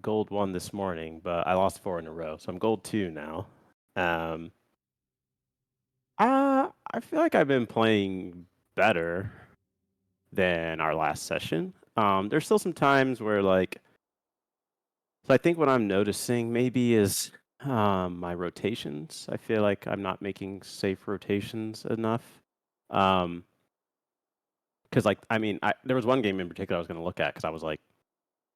gold 1 this morning, but I lost 4 in a row, so I'm gold 2 now. Um, I feel like I've been playing better than our last session. There's still some times where so I think what I'm noticing maybe is my rotations. I feel like I'm not making safe rotations enough. Um, because there was one game in particular I was going to look at because I was like,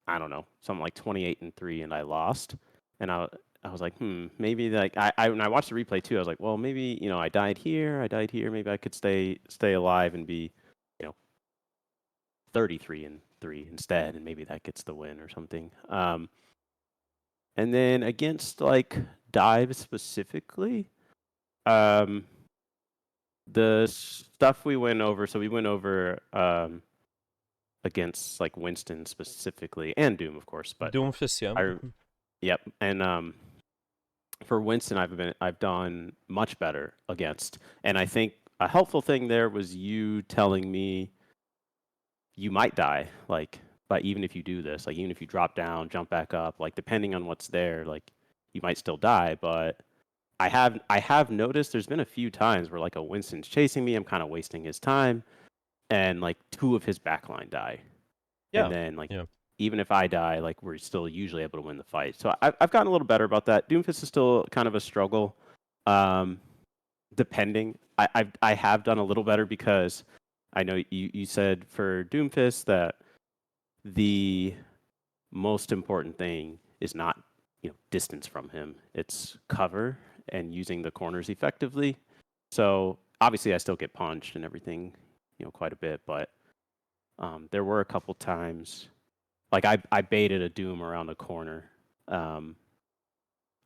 I don't know, something like 28-3, and I lost, and I was like, maybe like when I watched the replay too, I was like, well, maybe I died here, maybe I could stay alive and be, you know, 33-3 instead, and maybe that gets the win or something. And then against like dive specifically, um, the stuff we went over. So we went over against like Winston specifically and Doom, of course. But Doomfist, yeah. I, yep, and for Winston, I've done much better against, and I think a helpful thing there was you telling me you might die, like, but even if you do this, like, even if you drop down, jump back up, like, depending on what's there, like, you might still die. But I have noticed there's been a few times where like a Winston's chasing me, I'm kind of wasting his time, and like 2 of his backline die, and Yeah, then like yeah. even if I die, like we're still usually able to win the fight. So I've gotten a little better about that. Doomfist is still kind of a struggle. Um, depending, I have done a little better because I know you said for Doomfist that the most important thing is not distance from him. It's cover and using the corners effectively. So obviously I still get punched and everything, quite a bit, but there were a couple times like I baited a Doom around a corner um,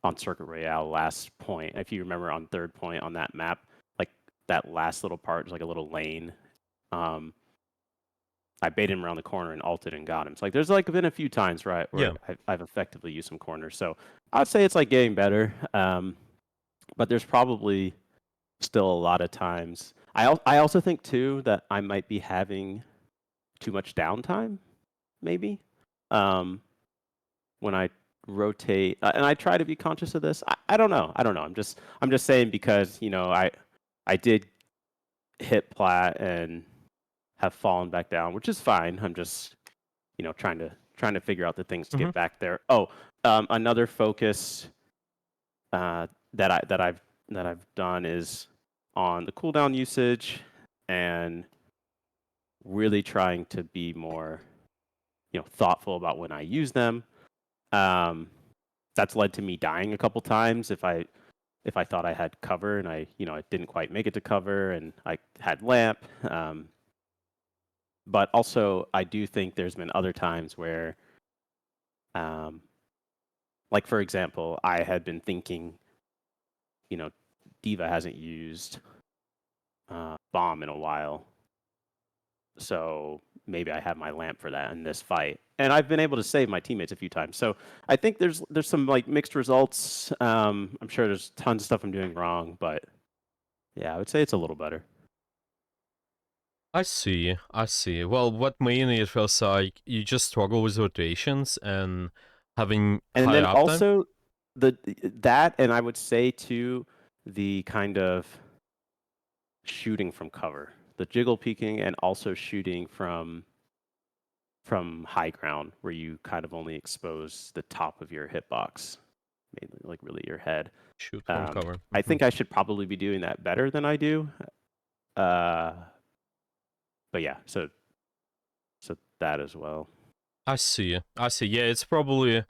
on Circuit Royale last point. If you remember on third point on that map, like that last little part is like a little lane. Um, I baited him around the corner and ulted and got him. So like there's like been a few times where Yeah. I've effectively used some corners. So I'd say it's like getting better. But there's probably still a lot of times. I also think too that I might be having too much downtime, maybe. When I rotate, and I try to be conscious of this. I don't know. I don't know. I'm just saying because I did hit Plat and have fallen back down, which is fine. I'm just trying to figure out the things to Hmm. get back there. Oh, another focus that I've done is on the cooldown usage and really trying to be more thoughtful about when I use them. Um, that's led to me dying a couple times if I thought I had cover and I didn't quite make it to cover and I had lamp. But also I do think there's been other times where, um, like for example, I had been thinking, Diva hasn't used bomb in a while, so maybe I have my lamp for that in this fight. And I've been able to save my teammates a few times. So I think there's some like mixed results. I'm sure there's tons of stuff I'm doing wrong, but yeah, I would say it's a little better. I see, I see. Well, what mainly it feels like you just struggle with rotations and having And high then uptime. also that, and I would say too, the kind of shooting from cover, the jiggle peeking, and also shooting from high ground where you kind of only expose the top of your hitbox, mainly like really your head. Shoot from cover. I think I should probably be doing that better than I do. Uh, but yeah, so that as well. I see, I see. Yeah, it's probably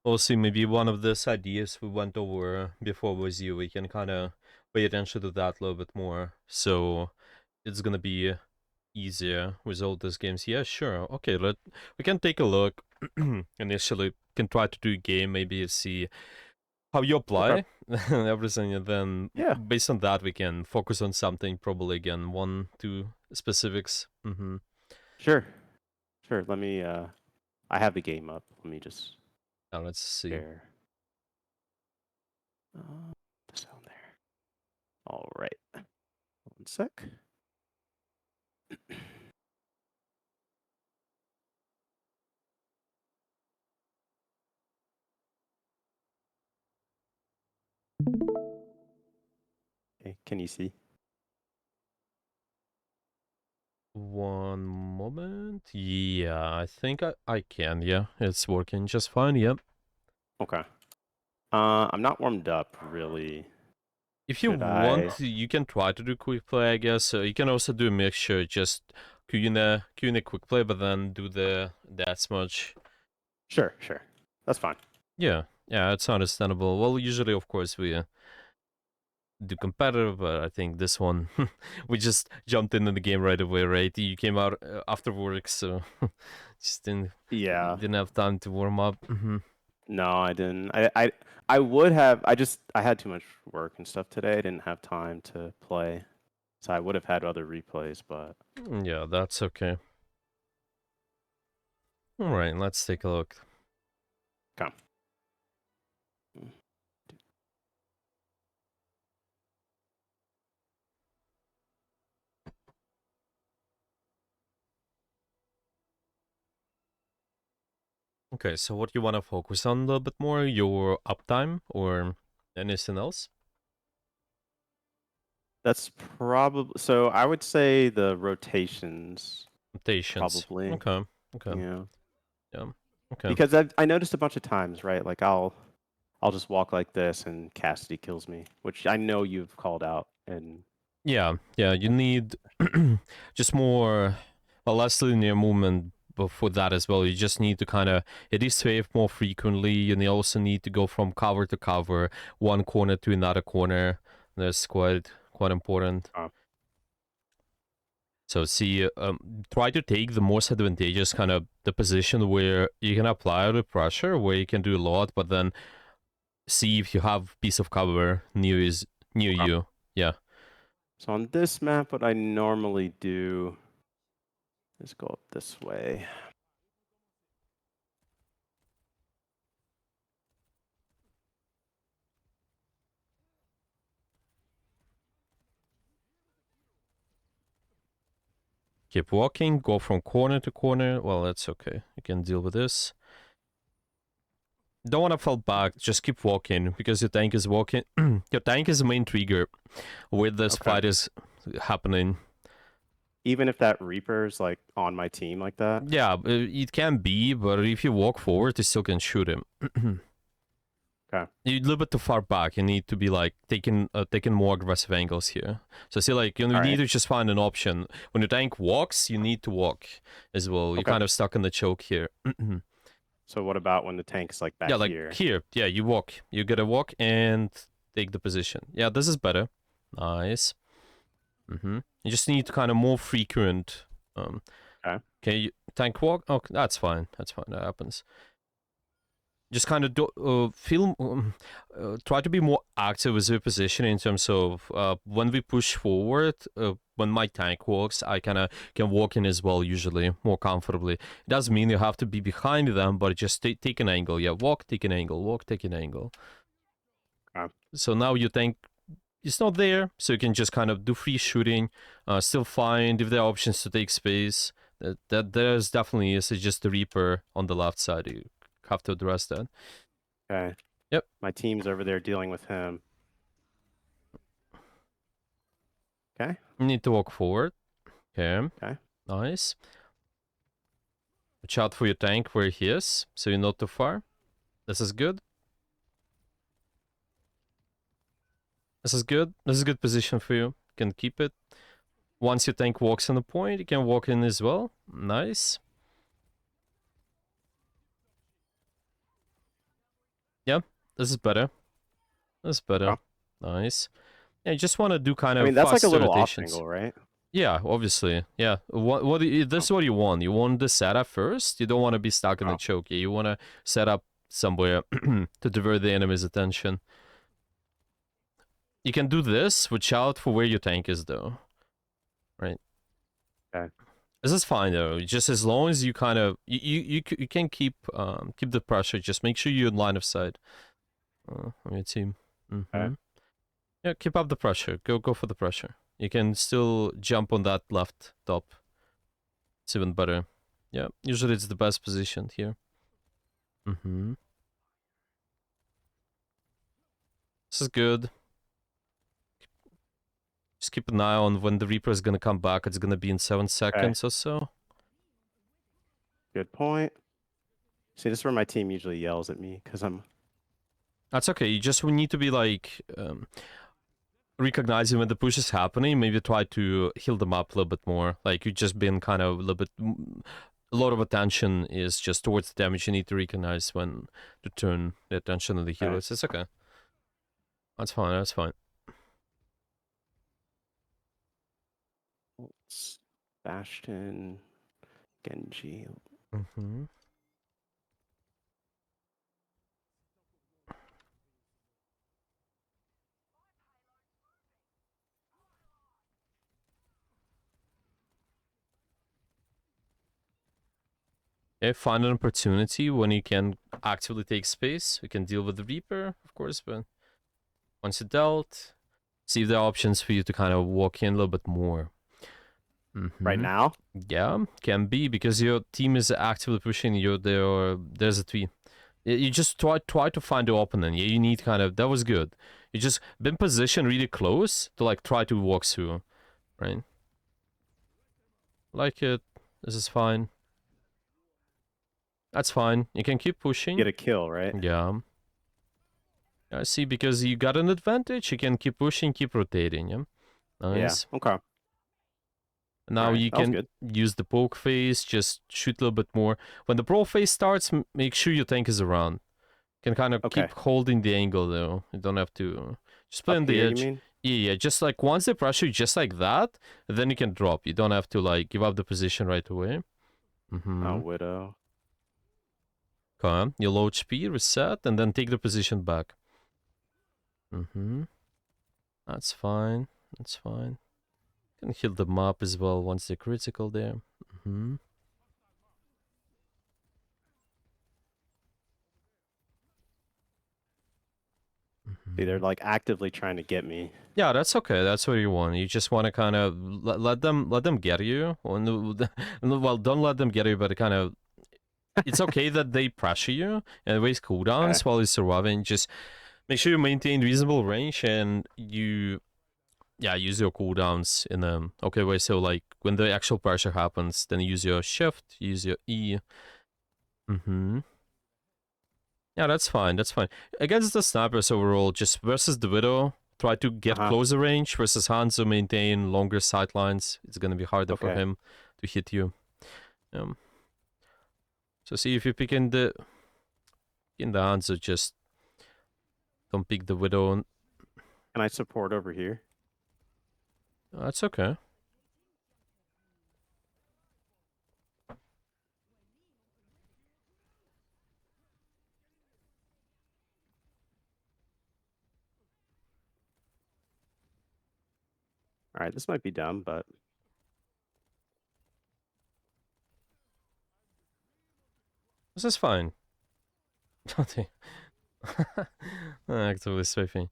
also maybe one of these ideas we went over before with you. We can kind of pay attention to that a little bit more. So it's gonna be easier with all these games. Yeah, sure. Okay, we can take a look. Initially, can try to do a game, maybe see how you Okay. apply and everything, and then Yeah. based on that, we can focus on something. Probably again, 1, 2 specifics. Sure. Sure. Let me. I have the game up. Let me just Now let's see. share the sound there. All right. 1 sec. Okay, can you see? One moment. Yeah, I think I can. Yeah, it's working just fine. Yep. Okay. I'm not warmed up really. If you Should I? want, you can try to do quick play, I guess. You can also do a mixture, just queue in a quick play, but then do the that much. Sure. That's fine. Yeah, yeah, it's understandable. Well, usually, of course, we do competitive, but I think this one, we just jumped into the game right away, right? You came out after work, so just Yeah. didn't have time to warm up. No, I didn't. I would have. I had too much work and stuff today. I didn't have time to play, so I would have had other replays. But Yeah, that's okay. All right, let's take a look. come. Okay, so what you want to focus on a little bit more? Your uptime or anything else? That's probably so. I would say the rotations Rotations. probably. Okay. Okay. Yeah, Yeah. Okay. because I noticed a bunch of times, right? Like I'll just walk like this and Cassidy kills me, which I know you've called out. And Yeah. Yeah. You need just more, a less linear movement for that as well. You just need to kind of, it is safe more frequently. You also need to go from cover to cover, one corner to another corner. That's quite important. So see, try to take the most advantageous kind of the position where you can apply the pressure, where you can do a lot, but then see if you have piece of cover near you. Yeah. so on this map, what I normally do is go up this way. Keep walking, go from corner to corner. Well, that's okay. You can deal with this. Don't want to fall back, just keep walking because your tank is walking. Your tank is the main trigger where this Okay. fight is happening. Even if that Reaper's like on my team like that. Yeah, it can be, but if you walk forward, you still can shoot him. Okay. You're a little bit too far back. You need to be like taking more aggressive angles here. So see, like you All need right. to just find an option. When your tank walks, you need to walk as well. You're Okay. kind of stuck in the choke here. So what about when the tank's like back Yeah, like here? here. Yeah, you walk. You gotta walk and take the position. Yeah, this is better. Nice. You just need to kind of more frequent. Okay, tank walk. Oh, that's fine. That's fine. That happens. Just kind of try to be more active with your position in terms of when we push forward, when my tank walks, I kind of can walk in as well, usually more comfortably. It doesn't mean you have to be behind them, but just take an angle. Yeah, walk, take an angle, walk, take an angle. So now your tank is not there, so you can just kind of do free shooting, still find if there are options to take space. That there's definitely is just the Reaper on the left side. You have to address that. Okay. Yep. My team's over there dealing with him. Okay. You need to walk forward. Okay. Okay. Nice. Watch out for your tank where he is, so you're not too far. This is good. This is good. This is a good position for you. You can keep it. Once your tank walks in the point, you can walk in as well. Nice. Yeah, this is better. This is better. Okay. Nice. Yeah, you just want to do kind of I mean, that's like a faster little off rotations. angle, right? Yeah, obviously. Yeah. This is what you want. You want the setup first. You don't want to be stuck in the choke. You want to set up somewhere to divert the enemy's attention. You can do this. Watch out for where your tank is, though. Right. Okay. This is fine though. Just as long as you kind of you can keep the pressure. Just make sure you're in line of sight on your team. Okay. Yeah, keep up the pressure. Go for the pressure. You can still jump on that left top. It's even better. Yeah, usually it's the best position here. This is good. Just keep an eye on when the Reaper is gonna come back. It's gonna be in 7 seconds or so. Good point. See, this is where my team usually yells at me because I'm. That's okay. We need to be like recognizing when the push is happening. Maybe try to heal them up a little bit more. Like you just been kind of a little bit. A lot of attention is just towards the damage. You need to recognize when to turn the attention to the healers. It's okay. That's fine. That's fine. Bastion, Genji. Mm-hmm. Yeah, find an opportunity when you can actively take space. You can deal with the Reaper, of course, but once you dealt, see if there are options for you to kind of walk in a little bit more. Right now? Yeah, can be, because your team is actively pushing you. There's a tree. You just try to find the opening. Yeah, you need kind of, that was good. You just been positioned really close to like try to walk through, right? Like it. This is fine. That's fine. You can keep pushing. Get a kill, right? Yeah. I see, because you got an advantage. You can keep pushing, keep rotating. Yeah. Nice. Yeah. Okay. Now Alright, you that was can good. use the poke phase, just shoot a little bit more. When the brawl phase starts, make sure your tank is around. You can kind of Okay. keep holding the angle though. You don't have to just play Up on the here, you edge. mean? Yeah, just like once they pressure you just like that, then you can drop. You don't have to like give up the position right away. Oh, Widow. Okay, you load speed, reset, and then take the position back. That's fine. That's fine. Can heal them up as well once they're critical there. See, they're like actively trying to get me. Yeah, that's okay. That's what you want. You just want to kind of let them get you. Well, don't let them get you, but kind of, it's okay that they pressure you and waste cooldowns while you're surviving. Just make sure you maintain reasonable range and you, yeah, use your cooldowns in a okay way. So like when the actual pressure happens, then use your shift, use your E. Yeah, that's fine. That's fine. Against the snipers overall, just versus the Widow, try to get closer range. Versus Hanzo, maintain longer sightlines. It's gonna be harder for him to hit you. So see if you pick in the Hanzo, just don't pick the Widow. Can I support over here? That's okay. All right, this might be dumb, but This is fine. Actively swiping.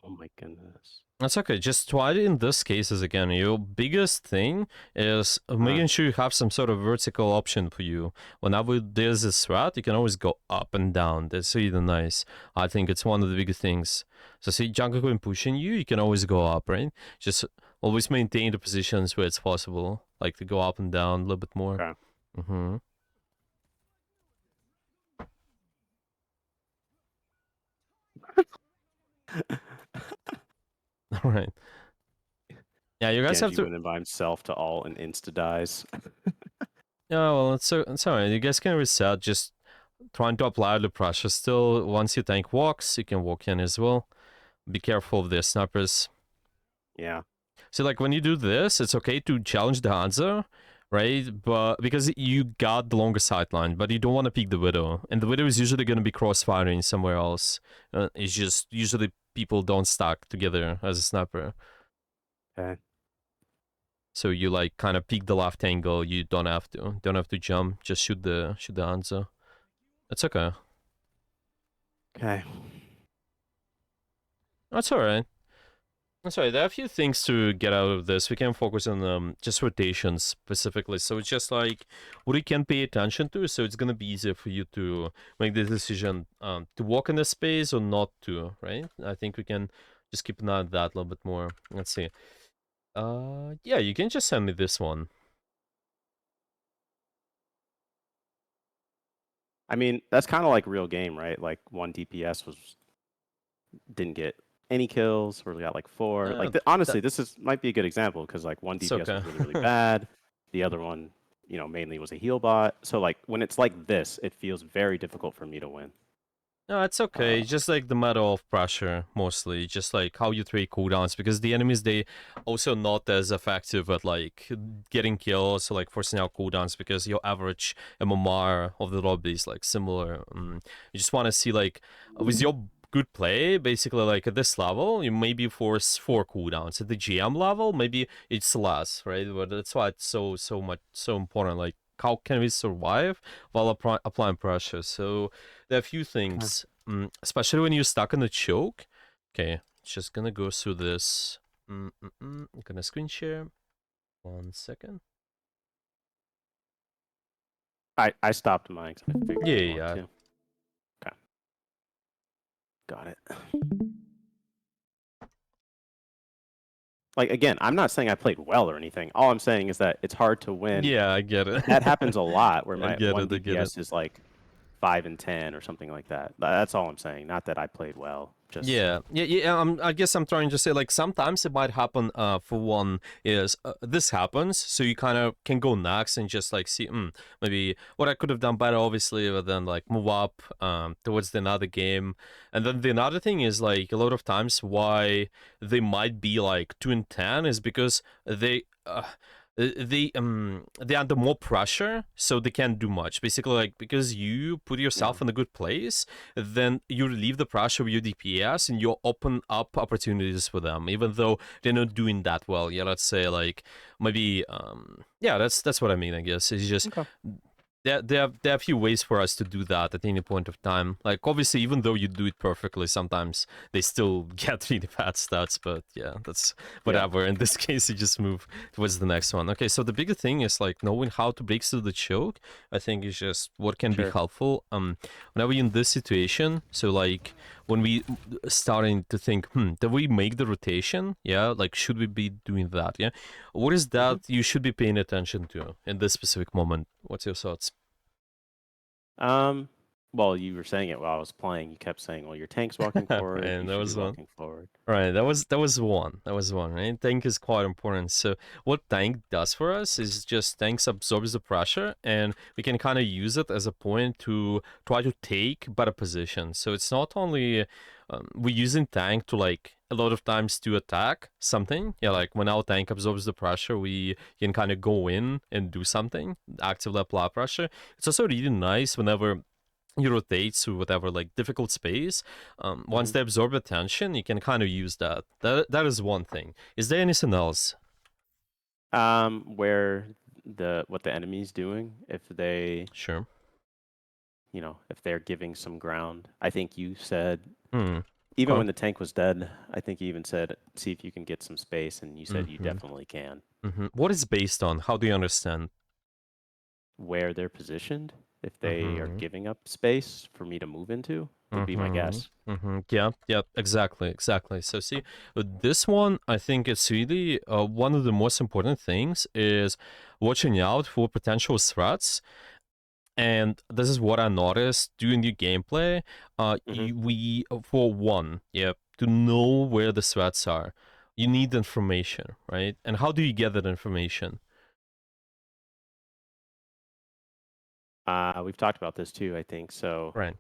oh my goodness. That's okay. Just try it in this cases again. Your biggest thing is making sure you have some sort of vertical option for you. Whenever there's a threat, you can always go up and down. That's really nice. I think it's one of the biggest things. So see, jungle going pushing you, you can always go up, right? Just always maintain the positions where it's possible, like to go up and down a little bit more. Okay. All right. Yeah, you guys Genji have to. went in by himself to all and insta dies. Yeah, well, it's alright. You guys can reset. Just trying to apply the pressure. Still, once your tank walks, you can walk in as well. Be careful of the snipers. Yeah. So, like, when you do this, it's okay to challenge the Hanzo, right? But because you got the longer sideline, but you don't want to pick the Widow. And the Widow is usually going to be crossfiring somewhere else. It's just usually people don't stack together as a sniper. Okay. So you like kind of peek the left angle. You don't have to jump. Just shoot the Hanzo. That's okay. Okay. That's alright. Sorry, there are a few things to get out of this. We can focus on just rotations specifically. So it's just like what you can pay attention to. So it's gonna be easier for you to make the decision to walk in the space or not to, right? I think we can just keep an eye on that a little bit more. Let's see. Yeah, you can just send me this one. I mean, that's kind of like real game, right? Like one DPS didn't get any kills, or we got like four. Like honestly, this might be a good example because like one It's DPS okay. was really really bad, the other one, mainly was a heal bot. So like when it's like this, it feels very difficult for me to win. No, it's okay. Uh, Just like the matter of pressure, mostly. Just like how you trade cooldowns, because the enemies they also not as effective at like getting kills, or like forcing out cooldowns, because your average MMR of the lobby is like similar. You just want to see like with your good play, basically like at this level, you maybe force 4 cooldowns. At the GM level, maybe it's less, right? But that's why it's so important. Like how can we survive while applying pressure? So there are a few things, especially when you're stuck in the choke. Okay, just gonna go through this. I'm gonna screen share. 1 second. I stopped mine 'cause I figured Yeah, you'd yeah, want yeah. to. Okay, got it. Like again, I'm not saying I played well or anything. All I'm saying is that it's hard to win. Yeah, I get it. That happens a lot where I my get one it. I get it. DPS is like 5 and 10 or something like that. That's all I'm saying. Not that I played well. Just Yeah. I guess I'm trying to say like sometimes it might happen. For one is this happens, so you kind of can go next and just like see, maybe what I could have done better, obviously, but then like move up towards the another game. And then the another thing is like a lot of times why they might be like 2 and 10 is because they're under more pressure, so they can't do much. Basically, like because you put yourself in a good place, then you relieve the pressure with your DPS and you open up opportunities for them, even though they're not doing that well. Yeah, let's say like maybe yeah, that's what I mean. I guess it's just okay. there are a few ways for us to do that at any point of time. Like obviously, even though you do it perfectly, sometimes they still get really bad stats. But yeah, that's whatever. In this case, you just move towards the next one. Okay, so the bigger thing is like knowing how to break through the choke. I think is just what can be Sure. helpful. Whenever you're in this situation, so like when we starting to think, did we make the rotation? Yeah, like should we be doing that? Yeah, what is that you should be paying attention to in this specific moment? What's your thoughts? Well, you were saying it while I was playing. You kept saying, "Well, your tank's walking forward. And You that should be was one. walking forward." Right, that was one, right? Tank is quite important. So what tank does for us is just tanks absorbs the pressure and we can kind of use it as a point to try to take better positions. So it's not only we're using tank to like a lot of times to attack something. Yeah, like when our tank absorbs the pressure, we can kind of go in and do something, actively apply pressure. It's also really nice whenever you rotate through whatever like difficult space. Once Mhm. they absorb attention, you can kind of use that. That is one thing. Is there anything else? Where what the enemy's doing, if they, Sure. if they're giving some ground. I think you said Hmm. even Okay. when the tank was dead, I think you even said, "See if you can get some space," and you said you Mm-hmm. definitely can. What is based on? How do you understand? Where they're positioned, if they are Mm-hmm. giving up space for me to move into, would be my guess. Yeah, exactly. So see, with this one, I think it's really one of the most important things is watching out for potential threats. And this is what I noticed during the gameplay. Hmm. We for one, yeah, to know where the threats are, you need information, right? And how do you get that information? We've talked about this too, I think. So Right.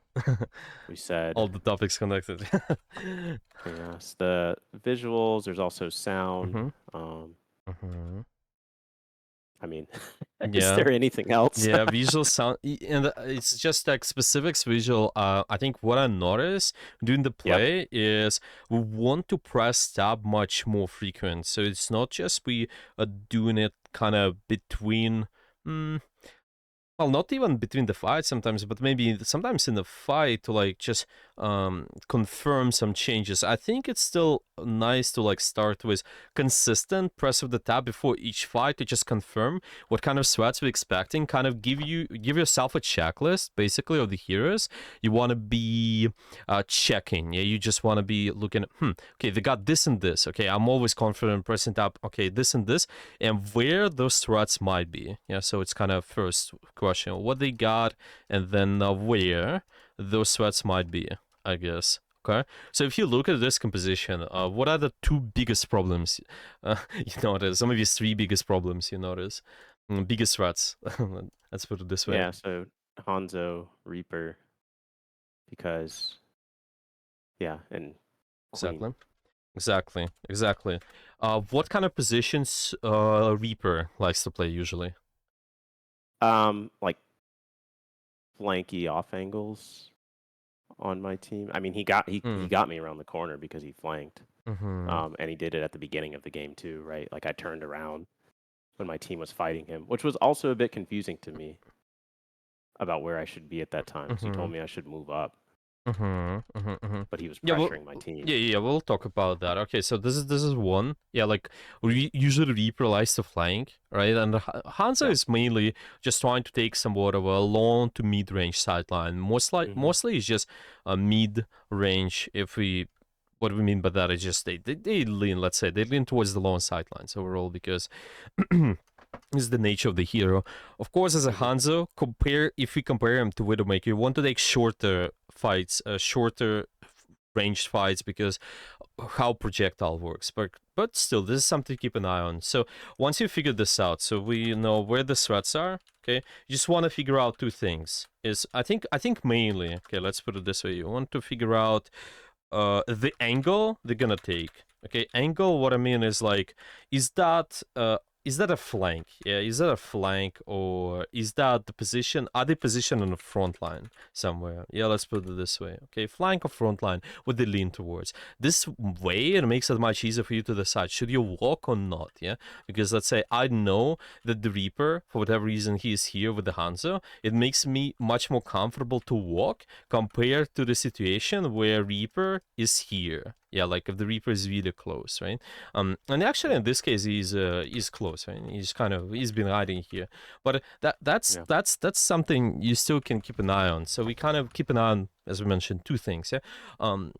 we said, All the topics connected. yes, the visuals. There's also sound. Mm-hmm. Um, Mm-hmm. I mean, is Yeah. there anything else? Yeah, visual sound, and it's just like specifics visual. I think what I noticed during the Yep. play is we want to press tab much more frequent. So it's not just we are doing it kind of between. well, not even between the fights sometimes, but maybe sometimes in the fight to like just confirm some changes. I think it's still nice to like start with consistent press of the tab before each fight to just confirm what kind of sweats we're expecting. Kind of give yourself a checklist basically of the heroes you want to be checking. Yeah, you just want to be looking at, okay, they got this and this. Okay, I'm always confident pressing tab. Okay, this and this, and where those threats might be. Yeah, so it's kind of first question what they got, and then where those threats might be, I guess. Okay, so if you look at this composition, what are the two biggest problems you notice? Or maybe three biggest problems you notice? Biggest threats. Let's put it this way. Yeah, so Hanzo, Reaper, because and Queen. Exactly. What kind of positions Reaper likes to play usually? Like flanky off angles on my team. I mean, he got me around the corner because he flanked. And he did it at the beginning of the game too, right? Like I turned around when my team was fighting him, which was also a bit confusing to me about where I should be at that time. Because he told me I should move up, but he was pressuring my team. Yeah, we'll talk about that. Okay, so this is one. Yeah, like we usually Reaper likes to flank, right? And Hanzo is mainly just trying to take somewhat of a long to mid range sideline. Mostly it's just a mid range. What we mean by that is just they lean, let's say, they lean towards the long sidelines overall because is the nature of the hero. Of course, as a Hanzo, if we compare him to Widowmaker, you want to take shorter fights, shorter ranged fights because how projectile works. But still, this is something to keep an eye on. So once you figure this out, so we know where the threats are. Okay, you just want to figure out two things. I think mainly. Okay, let's put it this way. You want to figure out the angle they're gonna take. Okay, angle, what I mean is like, is that a flank? Yeah, is that a flank, or is that the position? Are they positioned on the front line somewhere? Yeah, let's put it this way. Okay, flank or front line, what they lean towards. This way, it makes it much easier for you to decide, should you walk or not? Yeah, because let's say I know that the Reaper, for whatever reason, he is here with the Hanzo. It makes me much more comfortable to walk compared to the situation where Reaper is here. Yeah, like if the Reaper is really close, right? And actually in this case he's close, right? He's been hiding here. But that's something you still can keep an eye on. So we kind of keep an eye on, as we mentioned, two things, yeah.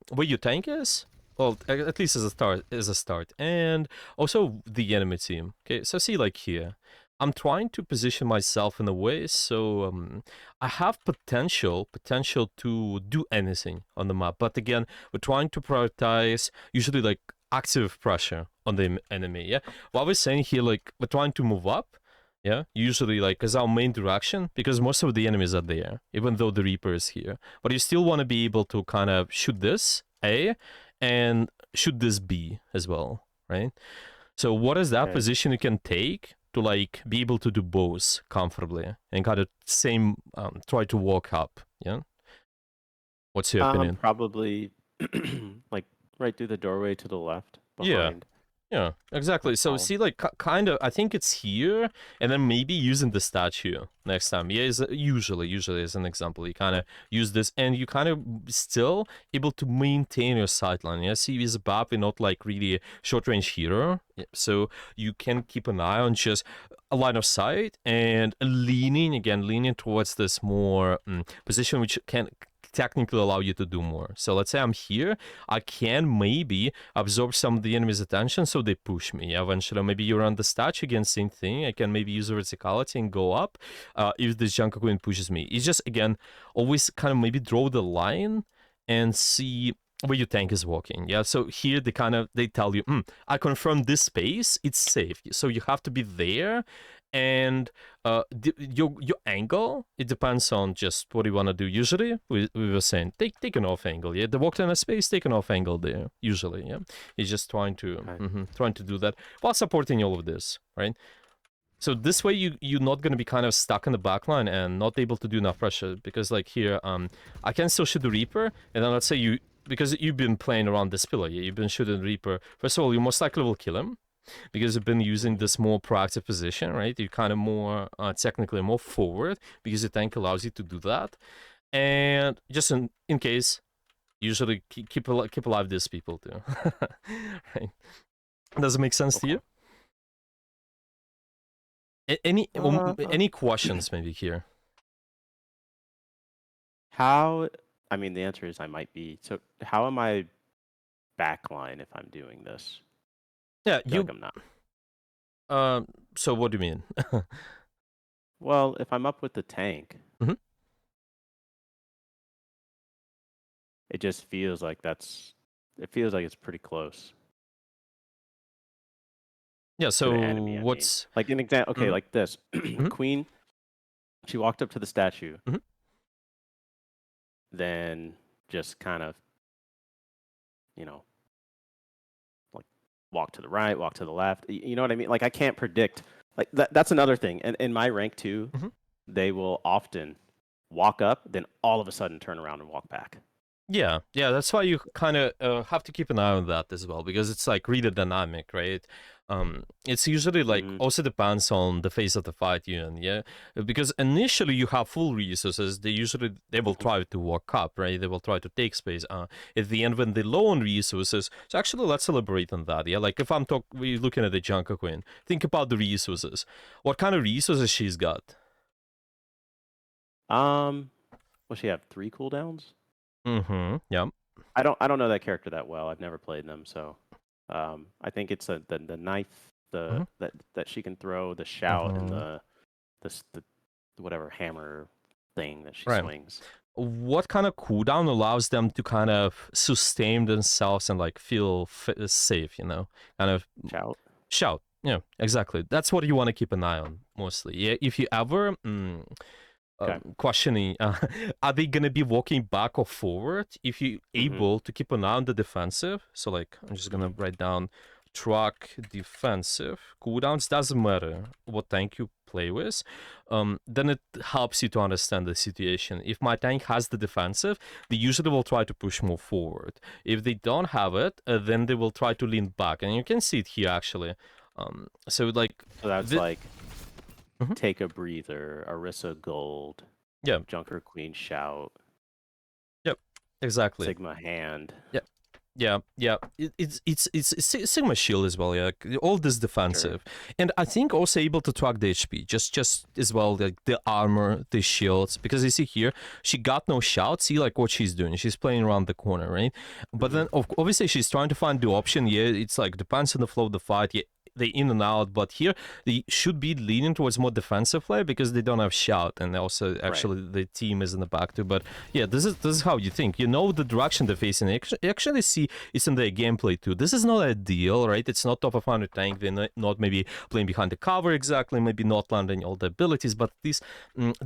Where your tank is, well, at least as a start, and also the enemy team. Okay, so see, like here, I'm trying to position myself in a way so I have potential to do anything on the map. But again, we're trying to prioritize usually like active pressure on the enemy. Yeah, what we're saying here, like we're trying to move up. Yeah, usually like as our main direction because most of the enemies are there, even though the Reaper is here. But you still want to be able to kind of shoot this A and shoot this B as well, right? So what is that position you can take to like be able to do both comfortably and kind of try to walk up? Yeah. What's your opinion? Probably like right through the doorway to the left behind. Yeah, exactly. So see, like, kind of, I think it's here, and then maybe using the statue next time. Yeah, usually as an example, you kind of use this, and you kind of still able to maintain your sideline. Yeah, see, with Bap, you're not like really short-range hero, so you can keep an eye on just a line of sight and leaning towards this more position which can technically allow you to do more. So let's say I'm here, I can maybe absorb some of the enemy's attention so they push me. Eventually, maybe you're on the statue again, same thing. I can maybe use verticality and go up if this Junker Queen pushes me. It's just, again, always kind of maybe draw the line and see where your tank is walking. Yeah, so here they tell you, I confirm this space, it's safe. So you have to be there, and your angle, it depends on just what you want to do. Usually we were saying take an off angle. Yeah, they walked in a space, take an off angle there. Usually, yeah, it's just trying to do that while supporting all of this, right? So this way you're not going to be kind of stuck in the backline and not able to do enough pressure, because like here I can still shoot the Reaper, and then let's say because you've been playing around this pillar, yeah, you've been shooting the Reaper. First of all, you most likely will kill him. because you've been using this more proactive position, right? You're kind of more technically more forward because the tank allows you to do that. And just in case, usually keep alive these people too. Right? Does it make sense to you? Any questions maybe here? How? I mean, the answer is I might be. So, how am I backline if I'm doing this? Yeah, I feel like I'm not. So what do you mean? Well, if I'm up with the tank, Mhm. it just feels like it feels like it's pretty close Yeah. to So the enemy. I mean, what's like an example. Okay, Mhm. like this. Mhm. Queen, she walked up to the statue, Mhm. then just kind of, you know, like walk to the right, walk to the left. You know what I mean? Like I can't predict. Like that's another thing. And in my rank too, Mhm. they will often walk up, then all of a sudden turn around and walk back. Yeah, that's why you kind of have to keep an eye on that as well, because it's like really dynamic, right? It's usually like Mhm. also depends on the phase of the fight you're in, yeah. Because initially you have full resources, they will try to walk up, right? They will try to take space. At the end, when they low on resources, so actually let's elaborate on that, yeah. Like if we're looking at the Junker Queen, think about the resources. What kind of resources she's got? Will she have 3 cooldowns? Mm-hmm. Yeah. I don't know that character that well. I've never played them, so I think it's the knife, Mm-hmm. that she can throw, the shout, and Mm-hmm. the whatever hammer thing that she Right. swings. What kind of cooldown allows them to kind of sustain themselves and like feel safe, you know, kind of Shout. yeah, exactly, that's what you want to keep an eye on mostly. Yeah, if you ever Okay. questioning are they gonna be walking back or forward, if you Mhm. able to keep an eye on the defensive, so like I'm just gonna Mhm. write down track defensive cooldowns, doesn't matter what tank you play with, then it helps you to understand the situation. If my tank has the defensive, they usually will try to push more forward. If they don't have it, then they will try to lean back, and you can see it here actually. So like So that's like Mhm. take a breather, Arissa Gold, Yeah, Junker Queen shout, yep, exactly. Sigma hand. Yeah. It's Sigma Shield as well. Yeah, all this Sure. defensive, and I think also able to track the HP, just as well, like the armor, the shields. Because you see here, she got no shout. See like what she's doing. She's playing around the corner, right? But Mhm. then obviously she's trying to find the option. Yeah, it's like depends on the flow of the fight. Yeah, they in and out, but here they should be leaning towards more defensive play because they don't have shout, and also Right. actually the team is in the back too. But yeah, this is how you think. You know the direction they're facing. You actually see it's in their gameplay too. This is not ideal, right? It's not top of 100 tank. They're not maybe playing behind the cover exactly, maybe not landing all the abilities, but this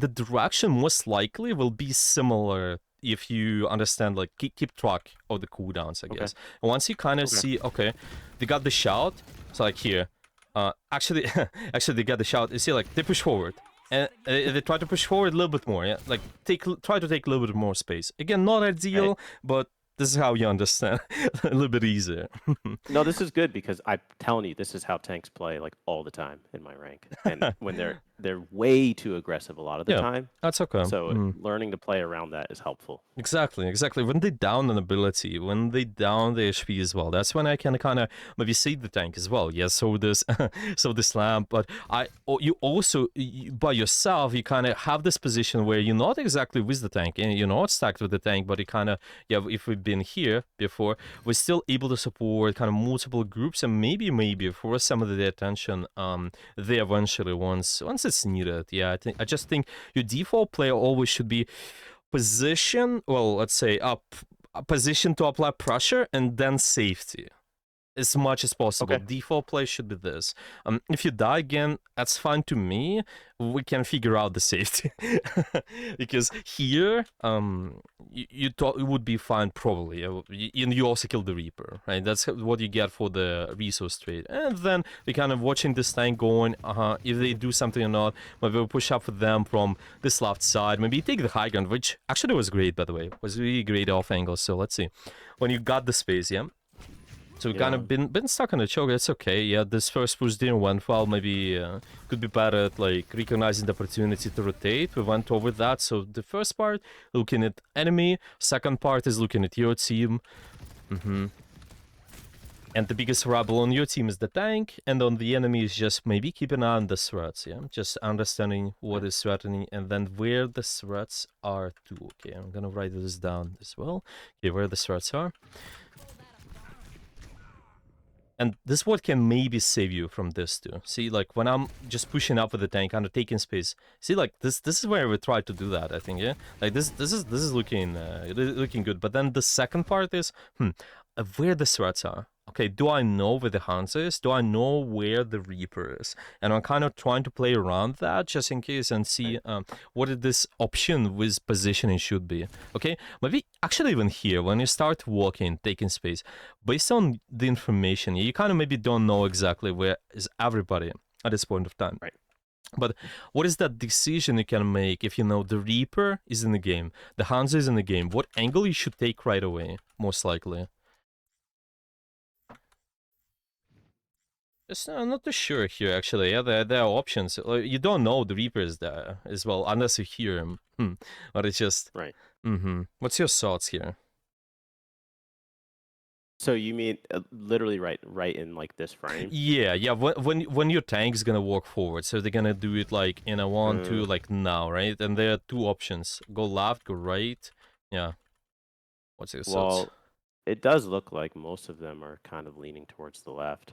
the direction most likely will be similar if you understand, like keep track of the cooldowns, I Okay. guess. And once you kind of Okay. see, okay, they got the shout, so like here, actually they got the shout. You see, like they push forward. And they try to push forward a little bit more, yeah. Like try to take a little bit more space. Again, not Hey, ideal, but this is how you understand. A little bit easier. no, this is good because I'm telling you, this is how tanks play like all the time in my rank. And when they're way too aggressive a lot of the Yeah, time. that's okay. So learning to play around that is helpful. Exactly. When they down an ability, when they down the HP as well, that's when I can kind of maybe see the tank as well. Yes, so this, so this lamp, but you also by yourself, you kind of have this position where you're not exactly with the tank and you're not stacked with the tank, but you kind of if we've been here before, we're still able to support kind of multiple groups and maybe for some of the attention they eventually once it's needed. Yeah, I just think your default player always should be position, well, let's say up a position to apply pressure and then safety as much as possible. Okay. Default play should be this. If you die again, that's fine to me. We can figure out the safety because here, you thought it would be fine probably. You also kill the Reaper, right? That's what you get for the resource trade. And then we kind of watching this tank going. If they do something or not, maybe we'll push up with them from this left side. Maybe take the high ground, which actually was great, by the way. It was really great off angle. So let's see. When you got the space, yeah. So we Yeah. kind of been stuck on the choke. It's okay. Yeah, this first push didn't went well. Maybe could be better at like recognizing the opportunity to rotate. We went over that. So the first part, looking at enemy. Second part is looking at your team. And the biggest rebel on your team is the tank, and on the enemy is just maybe keep an eye on the threats, yeah? Just understanding what is threatening, and then where the threats are too. Okay, I'm gonna write this down as well. Okay, where the threats are. And this what can maybe save you from this too. See, like when I'm just pushing up with the tank, under taking space. See, like this is where we try to do that. I think, yeah. Like this is looking good. But then the second part is, where the threats are. Okay, do I know where the Hanzo is? Do I know where the Reaper is? And I'm kind of trying to play around that just in case and see what this option with positioning should be. Okay, maybe actually even here, when you start walking, taking space, based on the information, you kind of maybe don't know exactly where is everybody at this point of time. Right. But what is that decision you can make if you know the Reaper is in the game, the Hanzo is in the game? What angle you should take right away, most likely? Just not too sure here, actually. Yeah, there are options. You don't know the Reaper is there as well, unless you hear him. But it's just... Right. What's your thoughts here? So you mean literally right in like this frame? Yeah. When your tank is gonna walk forward, so they're gonna do it like in a 1-2, like now, right? And there are two options: go left, go right. Yeah. What's your thoughts? Well, it does look like most of them are kind of leaning towards the left.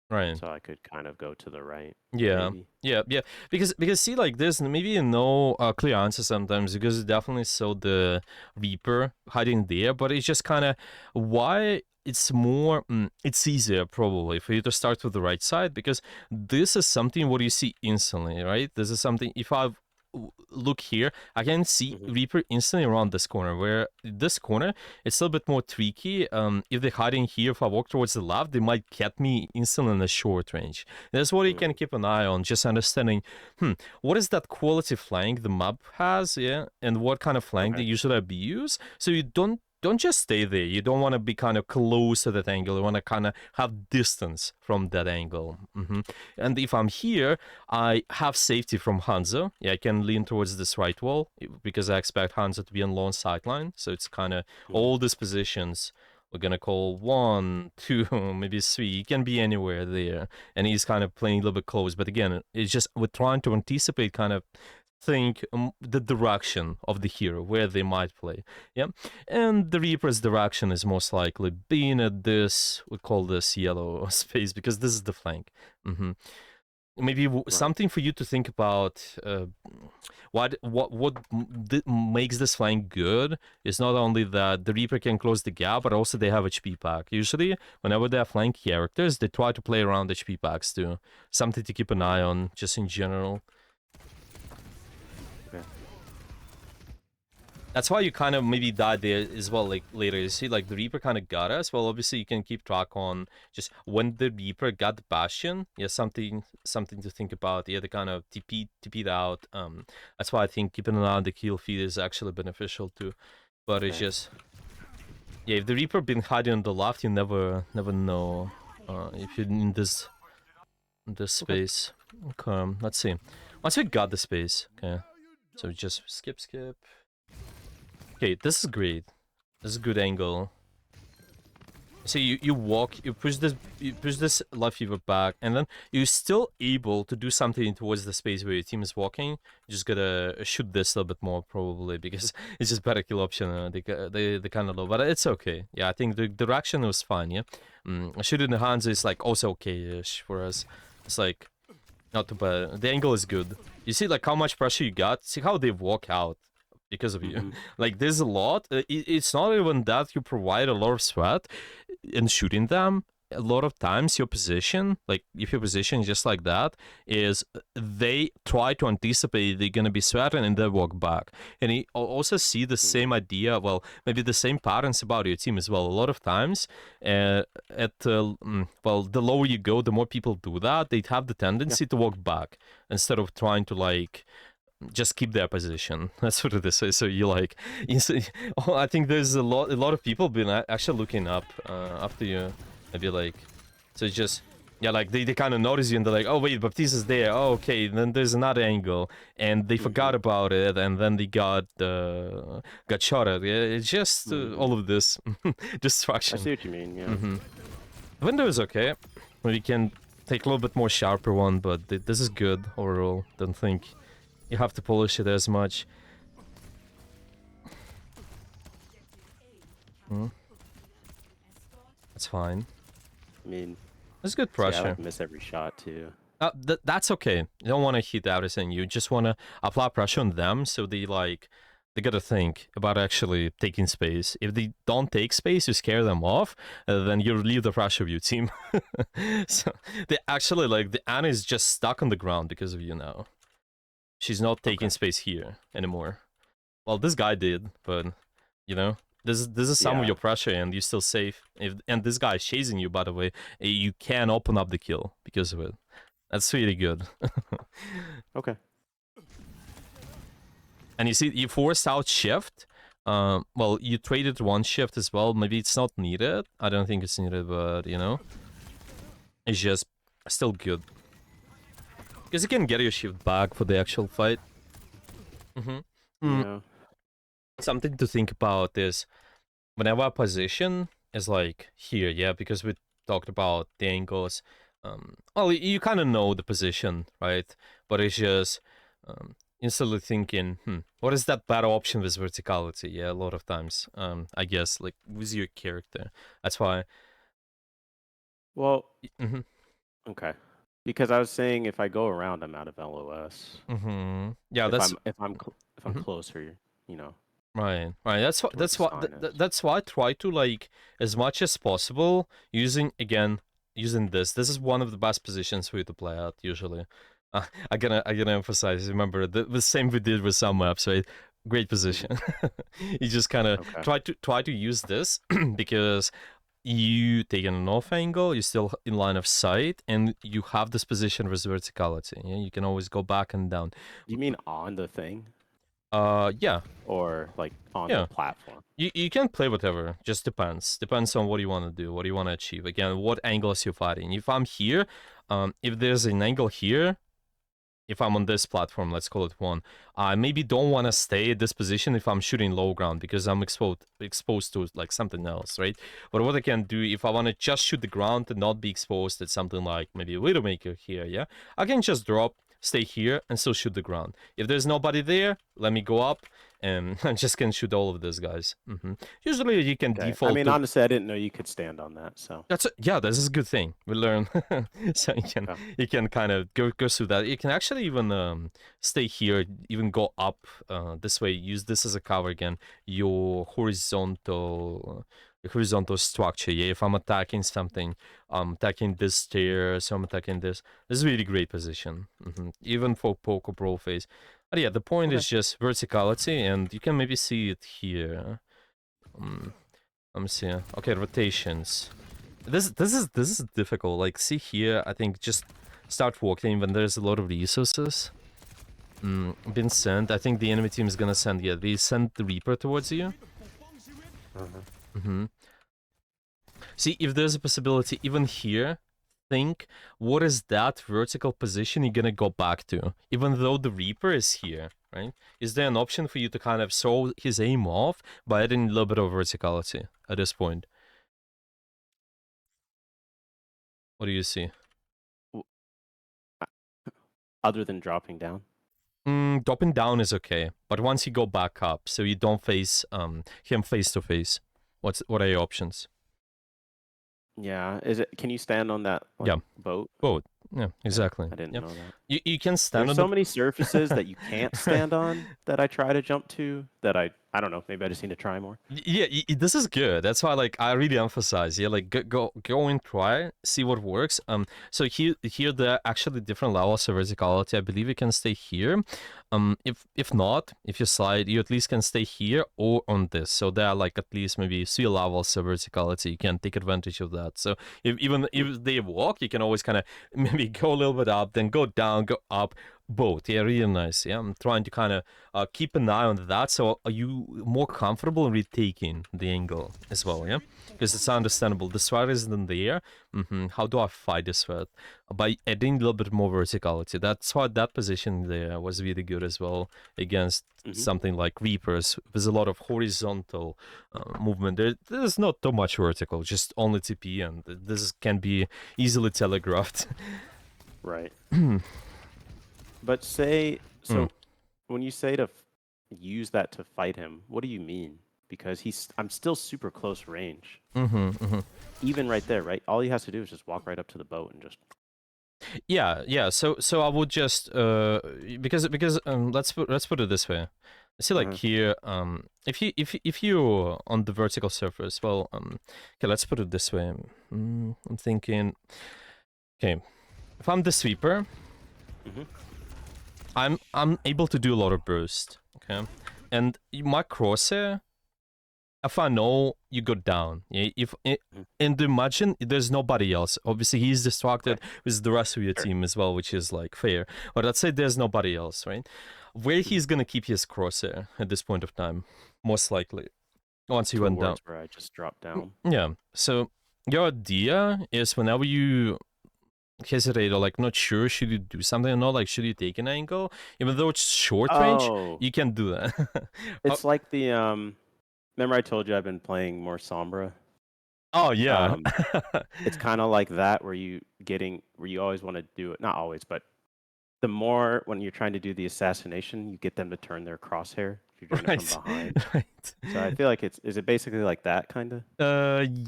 Right. So I could kind of go to the right. Yeah. Maybe. Yeah. Because see, like there's maybe no clear answer sometimes, because it definitely saw the Reaper hiding there, but it's just kind of why it's more it's easier probably for you to start with the right side, because this is something what you see instantly, right? This is something, if I look here, I can see Reaper instantly around this corner, where this corner it's a little bit more tricky. If they're hiding here, if I walk towards the left, they might get me instantly in a short range. That's what you can keep an eye on, just understanding what is that quality flank the map has, yeah, and what kind of flank they usually abuse, so you don't just stay there. You don't want to be kind of close to that angle. You want to kind of have distance from that angle. And if I'm here, I have safety from Hanzo. Yeah, I can lean towards this right wall because I expect Hanzo to be on long sideline. So it's kind of all these positions. We're going to call 1, 2, maybe 3. He can be anywhere there. And he's kind of playing a little bit close. But again, it's just we're trying to anticipate kind of think the direction of the hero, where they might play. Yeah, and the Reaper's direction is most likely being at this, we call this yellow space, because this is the flank. Maybe something for you to think about. What makes this flank good is not only that the Reaper can close the gap, but also they have HP pack. Usually, whenever they have flank characters, they try to play around HP packs too. Something to keep an eye on, just in general. That's why you kind of maybe died there as well, like later. You see, like the Reaper kind of got us. Well, obviously you can keep track on just when the Reaper got the Bastion. Yeah, something to think about. Yeah, they kind of TP'd out. That's why I think keeping an eye on the kill feed is actually beneficial too. But it's just, yeah, if the Reaper been hiding on the left, you never know if you're in this space. Okay, let's see. Once we got the space, okay, so just skip. Okay, this is great. This is a good angle. So you walk, you push this left fever back, and then you're still able to do something towards the space where your team is walking. You just gotta shoot this a little bit more probably, because it's just better kill option. They kind of low, but it's okay. Yeah, I think the direction was fine. Yeah, shooting the hands is like also okay-ish for us. It's like not too bad. The angle is good. You see like how much pressure you got. See how they walk out because of you. Like there's a lot. It's not even that you provide a lot of threat in shooting them. A lot of times your position, like if your position is just like that, is they try to anticipate they're gonna be threatened and they walk back. And you also see the same idea, well, maybe the same patterns about your team as well. A lot of times, well, the lower you go, the more people do that. They have the tendency to walk back instead of trying to like just keep their position. That's what it is. So you like, you see, oh, I think there's a lot of people been actually looking up after you, maybe like, so it's just. Yeah, like they kind of notice you and they're like, oh wait, Baptiste is there. Oh, okay, then there's another angle, and they forgot about it, and then they got shot at. Yeah, it's just all of this distraction. I see what you mean. Yeah. Window is okay. We can take a little bit more sharper one, but this is good overall. Don't think you have to polish it as much. That's fine. I mean, it's good pressure. I like miss every shot too. That's okay. You don't want to hit everything. You just want to apply pressure on them, so they gotta think about actually taking space. If they don't take space, you scare them off, then you relieve the pressure of your team. So they actually the Anna is just stuck on the ground because of you now. She's not taking space here anymore. Well, this guy did, but you know. This is some of your pressure, and you're still safe. And this guy is chasing you, by the way. You can open up the kill because of it. That's really good. Okay. And you see, you forced out shift. Well, you traded one shift as well. Maybe it's not needed. I don't think it's needed, but you know, it's just still good because you can get your shift back for the actual fight. Yeah. Something to think about is whenever a position is like here, yeah, because we talked about the angles. Well, you kind of know the position, right? But it's just instantly thinking, what is that better option with verticality? Yeah, a lot of times, I guess, like with your character. That's why. Well, okay. Because I was saying if I go around, I'm out of LOS. Yeah, if I'm closer, you know. Right. That's why I try to as much as possible using this. This is one of the best positions for you to play at usually. I gonna emphasize. Remember the same we did with some maps, right? Great position. You just kind of try to use this because you take an off angle, you're still in line of sight, and you have this position with verticality. Yeah, you can always go back and down. You mean on the thing? Yeah. Or on the platform. You can play whatever. Just depends. Depends on what you want to do, what you want to achieve. Again, what angles you're fighting. If I'm here, if there's an angle here, if I'm on this platform, let's call it 1, I maybe don't want to stay at this position if I'm shooting low ground because I'm exposed to something else, right? But what I can do if I want to just shoot the ground and not be exposed at something like maybe a Widowmaker here, yeah, I can just drop, stay here, and still shoot the ground. If there's nobody there, let me go up, and I just can shoot all of these guys. Usually you can default. I mean, honestly, I didn't know you could stand on that. So this is a good thing we learn. So you can kind of go through that. You can actually even stay here, even go up this way. Use this as a cover again. Your horizontal structure. Yeah, if I'm attacking something, I'm attacking this stair, so I'm attacking this. This is a really great position, even for poker pro phase. But yeah, the point is just verticality, and you can maybe see it here. Let me see. Okay, rotations. This is difficult. Like, see here, I think just start walking when there's a lot of resources. Been sent. I think the enemy team is gonna send. Yeah, they send the Reaper towards you. See, if there's a possibility even here, think what is that vertical position you're gonna go back to, even though the Reaper is here, right? Is there an option for you to kind of throw his aim off by adding a little bit of verticality at this point? What do you see? Other than dropping down? Dropping down is okay, but once you go back up, so you don't face him face to face, what are your options? Yeah, can you stand on that boat? Boat. Yeah, exactly. I didn't know that. You can stand There's on so many surfaces that you can't stand on that I try to jump to that I don't know, maybe I just need to try more. Yeah, this is good. That's why I really emphasize, yeah, go and try, see what works. So here there are actually different levels of verticality. I believe you can stay here. If not, if you slide, you at least can stay here or on this. So there are at least maybe 3 levels of verticality. You can take advantage of that. So even if they walk, you can always kind of maybe go a little bit up, then go down, down, go up, both. Yeah, really nice. Yeah, I'm trying to kind of keep an eye on that. So are you more comfortable retaking the angle as well? Yeah, because it's understandable. The sweat isn't there. How do I fight the sweat? By adding a little bit more verticality. That's why that position there was really good as well against something like Reapers. There's a lot of horizontal movement. There's not too much vertical, just only TP, and this can be easily telegraphed. Right. But say, so when you say to use that to fight him, what do you mean? Because I'm still super close range. Even right there, right? All he has to do is just walk right up to the boat and just. Yeah. So I would just because let's put it this way. See, like here, if you on the vertical surface, well, okay, let's put it this way. I'm thinking, okay, if I'm the sweeper, I'm able to do a lot of burst, okay, and my crosshair, if I know you go down, yeah, and imagine there's nobody else. Obviously, he's distracted with the rest of your team as well, which is like fair. But let's say there's nobody else, right? Where he's gonna keep his crosshair at this point of time, most likely, once he went down. Where I just dropped down. Yeah. So your idea is whenever you hesitate or like not sure should you do something or not, like should you take an angle, even though it's short range, you can do that. It's like the remember I told you I've been playing more Sombra? Oh yeah. It's kind of like that where you always want to do it, not always, but the more when you're trying to do the assassination, you get them to turn their crosshair if you're doing it from behind. Right. So I feel like is it basically like that kind of?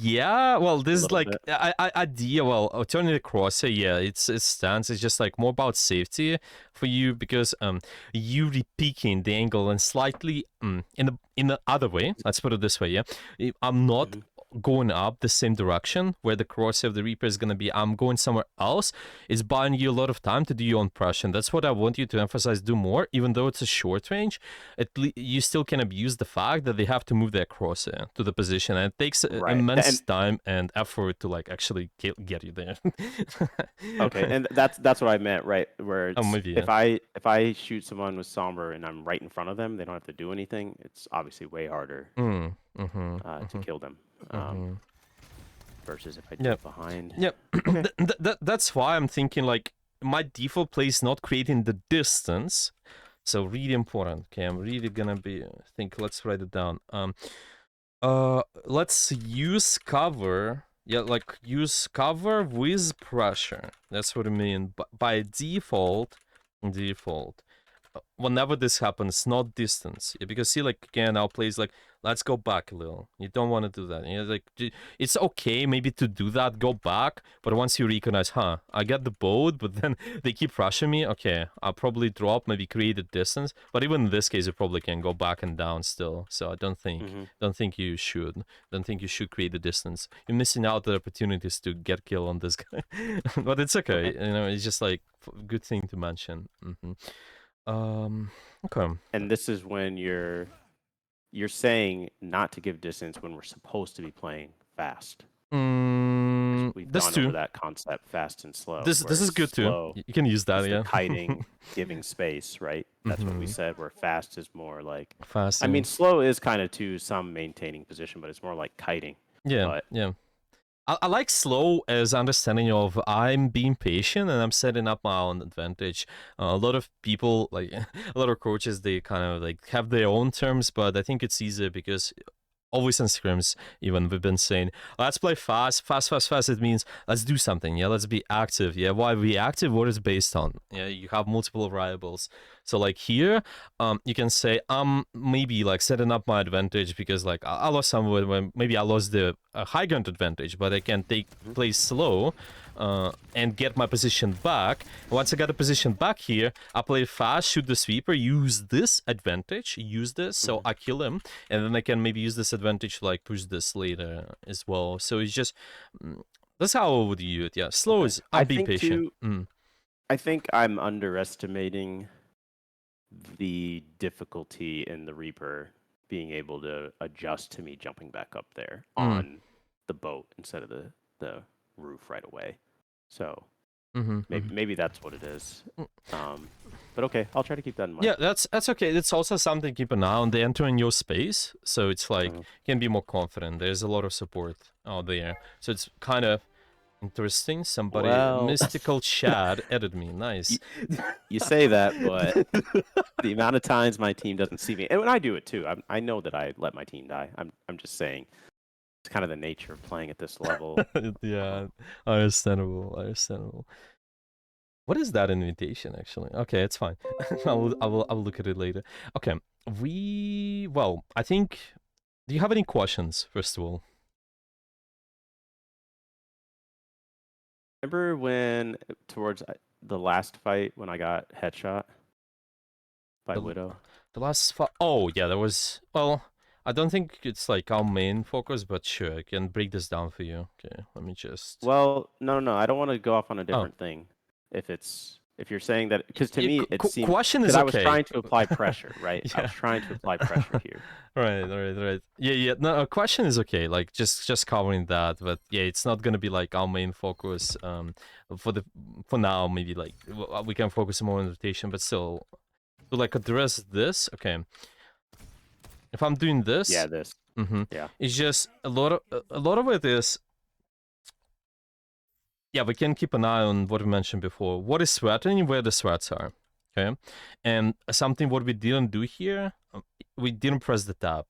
Yeah. Well, this is like bit. idea. Well, turning the crosshair, yeah, it stands. It's just like more about safety for you because you repeating the angle and slightly in the other way. Let's put it this way. Yeah, I'm not going up the same direction where the crosshair of the Reaper is going to be. I'm going somewhere else. It's buying you a lot of time to do your own impression. That's what I want you to emphasize. Do more, even though it's a short range. You still can abuse the fact that they have to move their crosshair to the position, and it takes immense time and effort to like actually get you there. Okay, and that's what I meant, right? Where it's, with you. if I shoot someone with Somber and I'm right in front of them, they don't have to do anything. It's obviously way harder to kill them. Versus if I do it behind. Yep. Okay. That's why I'm thinking like my default play is not creating the distance. So really important. Okay, I'm really gonna let's write it down. Let's use cover. Yeah, like use cover with pressure. That's what I mean. By default, whenever this happens, not distance. Yeah, because see, like again, our plays like let's go back a little. You don't want to do that. You know, like it's okay maybe to do that, go back, but once you recognize, I get the boat, but then they keep rushing me. Okay, I'll probably drop, maybe create a distance. But even in this case, you probably can go back and down still. So I don't think you should. Don't think you should create a distance. You're missing out the opportunities to get kill on this guy. But it's okay. You know, it's just like a good thing to mention. Okay. And this is when you're saying not to give distance when we're supposed to be playing fast. We've gone over that concept, fast and slow. This is good too. You can use that, yeah. Kiting, giving space, right? That's what we said. Where fast is more like fast. I mean, slow is kind of to some maintaining position, but it's more like kiting. Yeah, yeah. I like slow as understanding of I'm being patient and I'm setting up my own advantage. A lot of people, like a lot of coaches, they kind of like have their own terms, but I think it's easier because always in scrims, even we've been saying, let's play fast. It means let's do something. Yeah, let's be active. Yeah, why be active? What is based on? Yeah, you have multiple variables. So like here, you can say maybe like setting up my advantage because like I lost somewhere when maybe I lost the high ground advantage, but I can play slow. And get my position back. Once I got the position back here, I play fast, shoot the sweeper, use this advantage, so I kill him, and then I can maybe use this advantage to like push this later as well. So it's just that's how I would use it. Yeah, slow is I'm being patient. I think I'm underestimating the difficulty in the Reaper being able to adjust to me jumping back up there on the boat instead of the roof right away. So Maybe that's what it is. But okay, I'll try to keep that in mind. Yeah, that's okay. It's also something to keep an eye on. They enter in your space, so it's like you can be more confident. There's a lot of support out there, so it's kind of interesting. Somebody mystical Chad added me. Nice. You say that, but the amount of times my team doesn't see me, and when I do it too, I know that I let my team die. I'm just saying, it's kind of the nature of playing at this level. Yeah, understandable. What is that invitation actually? Okay, it's fine. I'll look at it later. Okay, well, I think. Do you have any questions first of all? Remember when towards the last fight when I got headshot by Widow? The last fight. Oh yeah, there was. Well, I don't think it's like our main focus, but sure, I can break this down for you. Okay, let me just. Well, no, I don't want to go off on a different thing. If you're saying that, because to me it seems question is okay. I was trying to apply pressure, right? Yeah. I was trying to apply pressure here. Right. Yeah. No, a question is okay. Like just covering that, but yeah, it's not gonna be like our main focus. For now, maybe like we can focus more on rotation, but still, to like address this. Okay, if I'm doing this, Yeah, this. Yeah, it's just a lot of it is. Yeah, we can keep an eye on what we mentioned before. What is threatening, where the threats are. Okay, and something what we didn't do here, we didn't press the tab.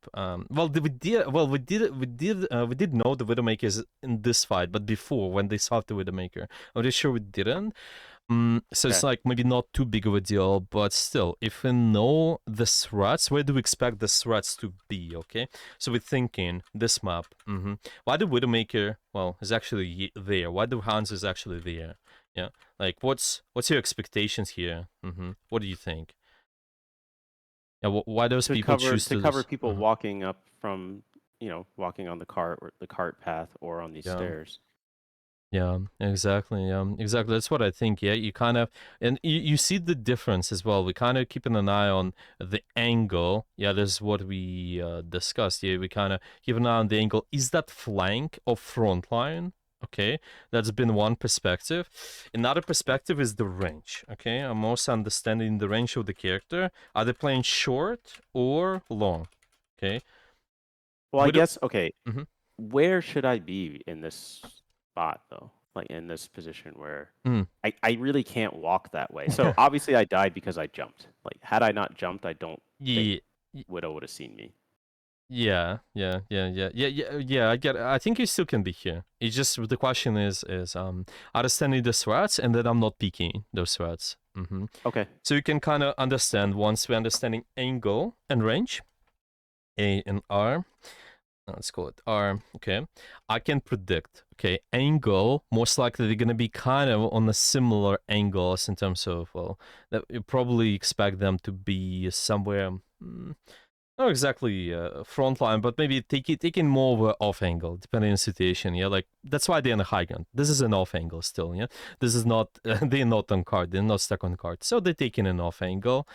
We did know the Widowmaker is in this fight, but before when they solved the Widowmaker, I'm pretty sure we didn't. So it's like maybe not too big of a deal, but still, if we know the threats, where do we expect the threats to be? Okay, so we're thinking this map. Why the Widowmaker? Well, is actually there. Why the Hans is actually there? Yeah, like what's your expectations here? What do you think? Yeah, why those people choose to cover people walking up from walking on the cart or the cart path or on these stairs. Yeah, exactly. That's what I think. Yeah, you kind of, and you see the difference as well. We kind of keeping an eye on the angle. Yeah, this is what we discussed. Yeah, we kind of keep an eye on the angle. Is that flank or front line? Okay, that's been one perspective. Another perspective is the range. Okay, I'm also understanding the range of the character. Are they playing short or long? Okay. Well, I guess okay. Where should I be in this spot though? Like in this position where I really can't walk that way. So obviously I died because I jumped. Like had I not jumped, I don't think Widow would have seen me. Yeah. I get it. I think you still can be here. It's just the question is understanding the threats, and then I'm not peeking those threats. Okay. So you can kind of understand once we're understanding angle and range, A and R. Let's call it R. Okay, I can predict. Okay, angle most likely they're gonna be kind of on a similar angles in terms of that you probably expect them to be somewhere. Not exactly front line, but maybe taking more of an off angle, depending on the situation. Yeah, like that's why they're in a high ground. This is an off angle still. Yeah, this is not. They're not on card. They're not stuck on card. So they're taking an off angle.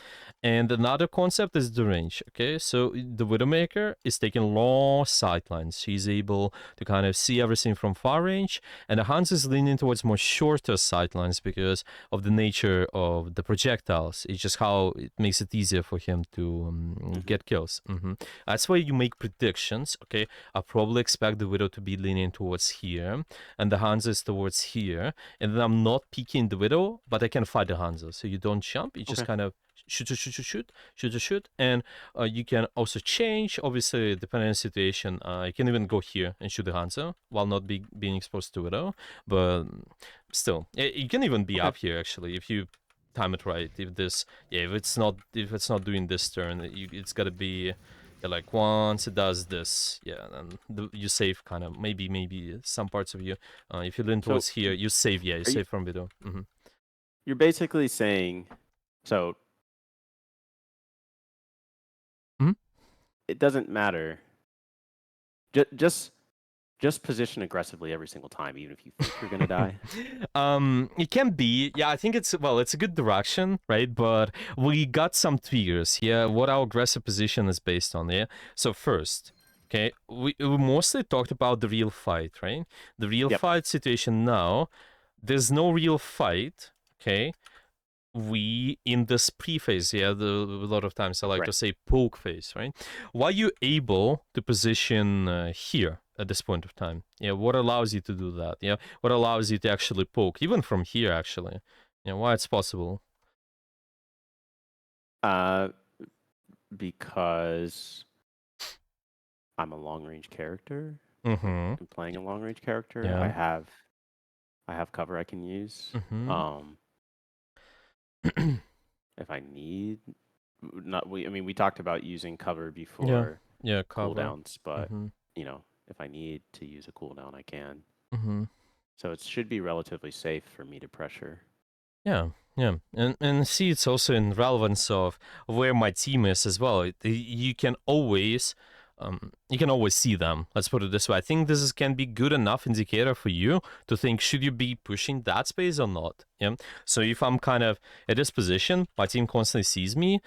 And another concept is the range. Okay, so the Widowmaker is taking long sightlines. She's able to kind of see everything from far range, and the Hans is leaning towards more shorter sightlines because of the nature of the projectiles. It's just how it makes it easier for him to get kills. That's why you make predictions. Okay, I probably expect the Widow to be leaning towards here, and the Hanzo is towards here, and then I'm not peeking the Widow, but I can fight the Hanzo. So you don't jump, you just kind of shoot, and you can also change. Obviously, depending on the situation, you can even go here and shoot the Hanzo while not being exposed to Widow. But still, you can even be up here actually if you time it right. If it's not doing this turn, it's gotta be like once it does this, then you save kind of maybe some parts of you. If you lean towards here, you save. Yeah, you save from Widow. You're basically saying, so it doesn't matter. Just position aggressively every single time, even if you think you're gonna die. It can be. Yeah, I think it's a good direction, right? But we got some triggers. Yeah, what our aggressive position is based on. Yeah. So first, okay, we mostly talked about the real fight, right? The real fight situation now. there's no real fight, okay? We in this pre-phase, a lot of times I like to say poke phase, right? Why are you able to position here at this point of time? Yeah, what allows you to do that? Yeah, what allows you to actually poke, even from here, actually? Yeah, why it's possible? Because I'm a long range character. Mm-hmm. I'm playing a long range character. Yeah. I have cover I can use. Mm-hmm. If I need, not we. I mean, we talked about using cover Yeah. before Yeah. Cover. cooldowns, but Mm-hmm. you know, if I need to use a cooldown, I can. Mm-hmm. So it should be relatively safe for me to pressure. Yeah, yeah, and see, it's also in relevance of where my team is as well. You can always see them. Let's put it this way. I think can be good enough indicator for you to think should you be pushing that space or not. Yeah. So if I'm kind of at this position, my team constantly sees me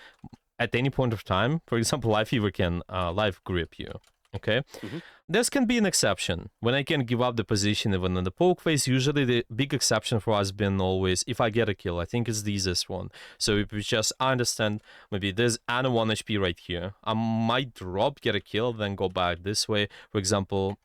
at any point of time. For example, Live Fever can live grip you. Okay. Mm-hmm. This can be an exception when I can give up the position even in the poke phase. Usually, the big exception for us has been always if I get a kill. I think it's the easiest one. So if we just understand maybe there's Ana 1 HP right here, I might drop, get a kill, then go back this way. For example,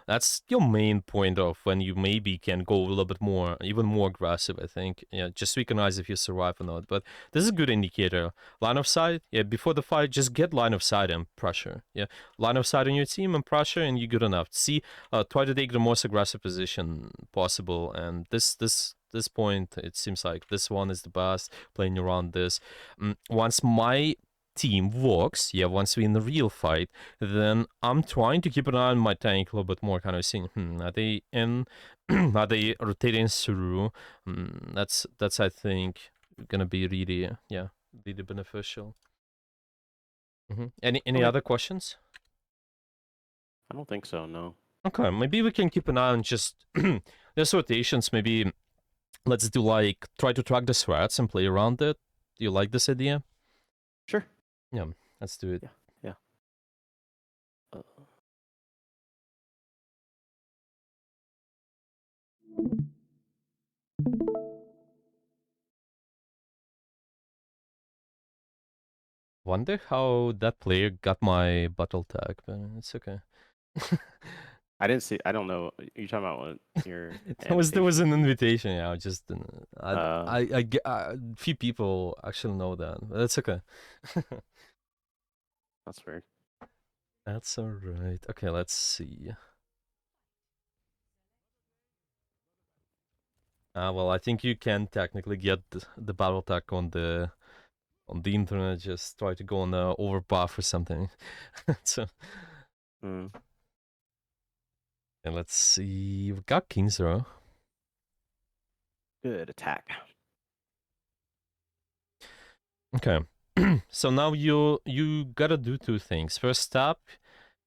that's your main point of when you maybe can go a little bit more, even more aggressive. I think, yeah, just recognize if you survive or not. But this is a good indicator. Line of sight, yeah. Before the fight, just get line of sight and pressure. Yeah, line of sight on your team and pressure, and you're good enough. Try to take the most aggressive position possible. And this point, it seems like this one is the best. Playing around this. Once my team works, yeah, once we're in the real fight, then I'm trying to keep an eye on my tank a little bit more, kind of seeing, are they in? Are they rotating through? That's I think gonna be really, yeah, really beneficial. Any Okay. other questions? I don't think so. No. Okay, maybe we can keep an eye on just there's rotations. Maybe let's do like try to track the threats and play around it. Do you like this idea? Sure. Yeah, let's do it. Yeah. Yeah. Wonder how that player got my battle tag, but it's okay. I didn't see. I don't know. You're talking about what your There was an annotation? invitation. Yeah, I just didn't. Few people actually know that. But that's okay. That's weird. That's all right. Okay, let's see. Well, I think you can technically get the battle tag on the internet. Just try to go on the overbuff or something. So, and let's see. We got King's Row. Good attack. Okay. So now you gotta do two things. First step,